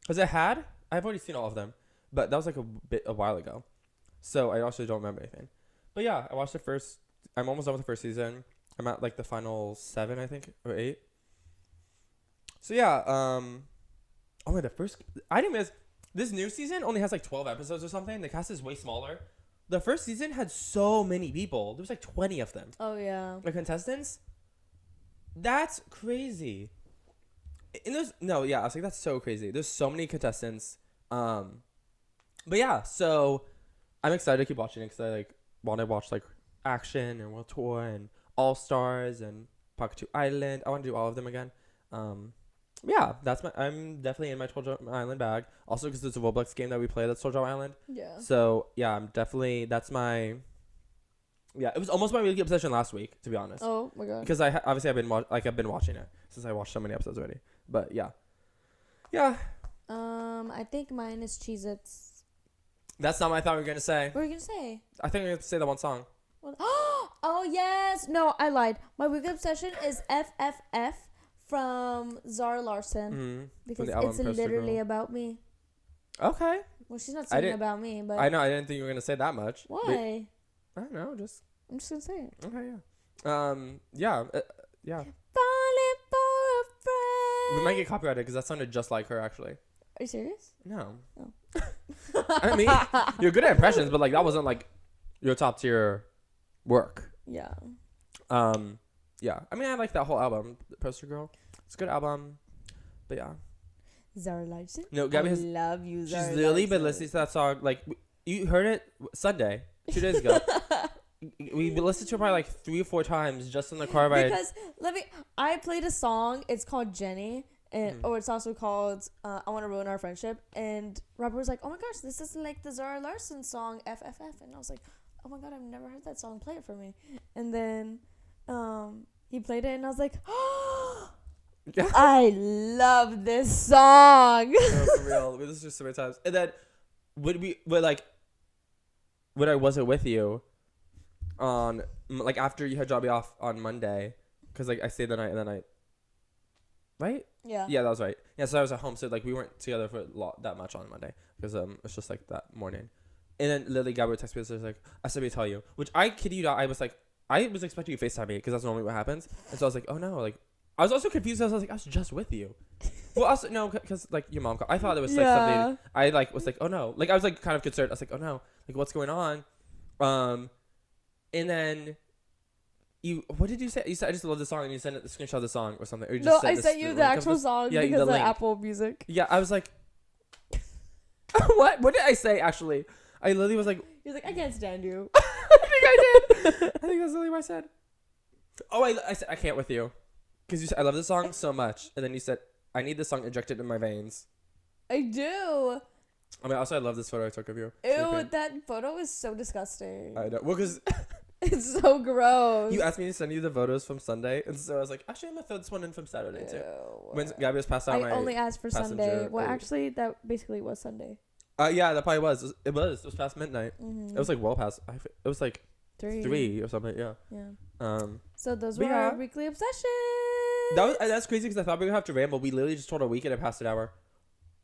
Because I've already seen all of them, but that was like a while ago. So I also don't remember anything. But yeah, I watched I'm almost done with the first season. I'm at like the final 7, I think, or 8. So yeah, oh my, I didn't miss, this new season only has like 12 episodes or something. The cast is way smaller. The first season had so many people. There was like 20 of them. Oh yeah. The contestants? That's crazy. And I was like, that's so crazy. There's so many contestants. But yeah, so I'm excited to keep watching it because I like want to watch like Action and World Tour and All Stars and Pocket 2 Island. I want to do all of them again. Yeah, I'm definitely in my Soul Drama Island bag. Also because there's a Roblox game that we play that's Soul Drama Island. Yeah. So yeah, it was almost my weekly obsession last week, to be honest. Oh my God. Because I've been watching it since I watched so many episodes already. But yeah. I think mine is Cheez-Its. That's not what I thought we were gonna say. What were you gonna say? I think we have to say that one song. What? Oh yes. No, I lied. My weekly obsession is FFF from Zara Larson Mm-hmm. because the album it's Poster literally Girl. about me. Okay. Well, she's not singing didn't- about me, but I know. I didn't think you were gonna say that much. why? I don't know. Just I'm just gonna say it. okay. Yeah. Yeah. Yeah. Falling for a friend. We might get copyrighted because that sounded just like her. Actually. Are you serious? No. Oh. I mean, you're good at impressions, but like that wasn't like your top tier work. Yeah. Yeah. I mean, I like that whole album, Poster Girl. It's a good album, but yeah. Zara Larson. No, Gabby has. love you, She's literally been listening to that song. Like you heard it Sunday, 2 days ago. we listened to it probably like 3 or 4 times just in the car ride. Because I played a song. It's called Jenny, and or it's also called I Want to Ruin Our Friendship. And Robert was like, "Oh my gosh, this is like the Zara Larsson song FFF," and I was like, "Oh my god, I've never heard that song. Play it for me." And then he played it, and I was like, "Oh, I love this song." No, for real. We listened to it so many times. And then when I wasn't with you on like after you had dropped me off on Monday, because like I stayed the night and then right? Yeah. Yeah, that was right. Yeah, so I was at home, so like we weren't together for that much on Monday because it's just like that morning. And then literally Gabby texted me and was like, "I said me tell you," which I kid you not, I was expecting you to FaceTime me because that's normally what happens, and so I was like, "Oh no!" Like I was also confused. I was like, "I was just with you." Well, also no, because like your mom called. I thought it was like something. I like was like, "Oh no!" Like I was like kind of concerned. I was like, "Oh no!" Like what's going on? And then. What did you say? You said I just love the song, and you sent a screenshot of the song or something. Or you just No, I sent you the actual song because of Apple Music. Yeah, I was like, what? What did I say? Actually, I literally was like, "You're like, I can't stand you." I think I did. I think that's literally what I said. Oh, I said I can't with you, because you said I love this song so much, and then you said I need this song injected in my veins. I do. I mean, also I love this photo I took of you. Ew, sleeping. that photo is so disgusting. I know. Well, because It's so gross. you asked me to send you the photos from Sunday, and so I was like, actually, I'm gonna throw this one in from Saturday too. Ew. When Gabby was passed out, I only asked for Sunday. passenger Well, or- actually, that basically was Sunday. Yeah, that probably was. It was past midnight. Mm-hmm. It was like well past. It was like 3 or something. Yeah. Yeah. So those but were yeah. our weekly obsessions. That's crazy because I thought we would have to ramble. We literally just told a week and it passed an hour.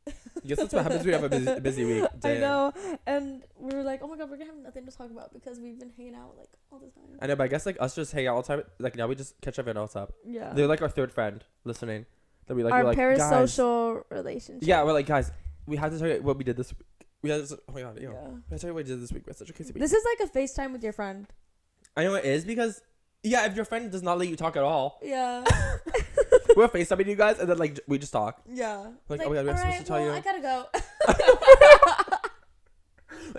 I guess that's what happens when we have a busy week. Damn. I know, and we were like, "Oh my god, we're gonna have nothing to talk about because we've been hanging out like all the time." I know, but I guess like us just hang out all the time. Like now we just catch up and all the time. Yeah. They're like our third friend listening. That we like. Our we're like, parasocial relationship. Yeah, we're like, guys, we have to tell you what we did this. We had this. Oh my god, Yeah. we have to tell you what we did this week. It's such a crazy week. This is like a FaceTime with your friend. I know it is because if your friend does not let you talk at all, Yeah. we're FaceTiming you guys and then like we just talk. Yeah. Like, oh my god, we're supposed to tell you. I gotta go.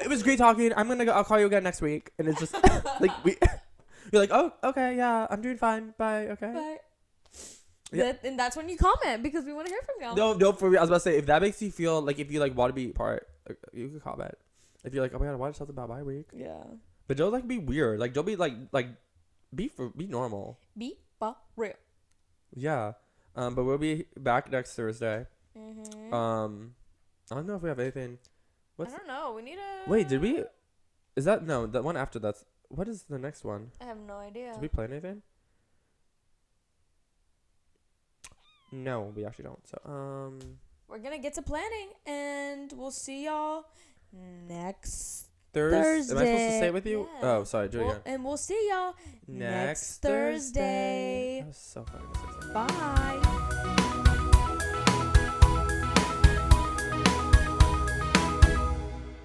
It was great talking. I'll call you again next week. And it's just like you're like, oh, okay, yeah, I'm doing fine. Bye. Okay. Bye. Yeah. And that's when you comment because we want to hear from y'all. No, for real. I was about to say, if that makes you feel like if you like want to be part, you can comment. If you're like, oh my god, I want to tell them about my week. Yeah. But don't like be weird. Like don't be like be normal. Be for real. Yeah. But we'll be back next Thursday. Mm-hmm. I don't know if we have anything. I don't know. We need a. Wait, did we? Is that no? The one after that's. What is the next one? I have no idea. Did we play anything? No, we actually don't. So We're gonna get to planning, and we'll see y'all next Thursday. Am I supposed to say it with you? Yeah. Oh, sorry. Do it again. And we'll see y'all Next Thursday. Thursday. That was so funny. Bye.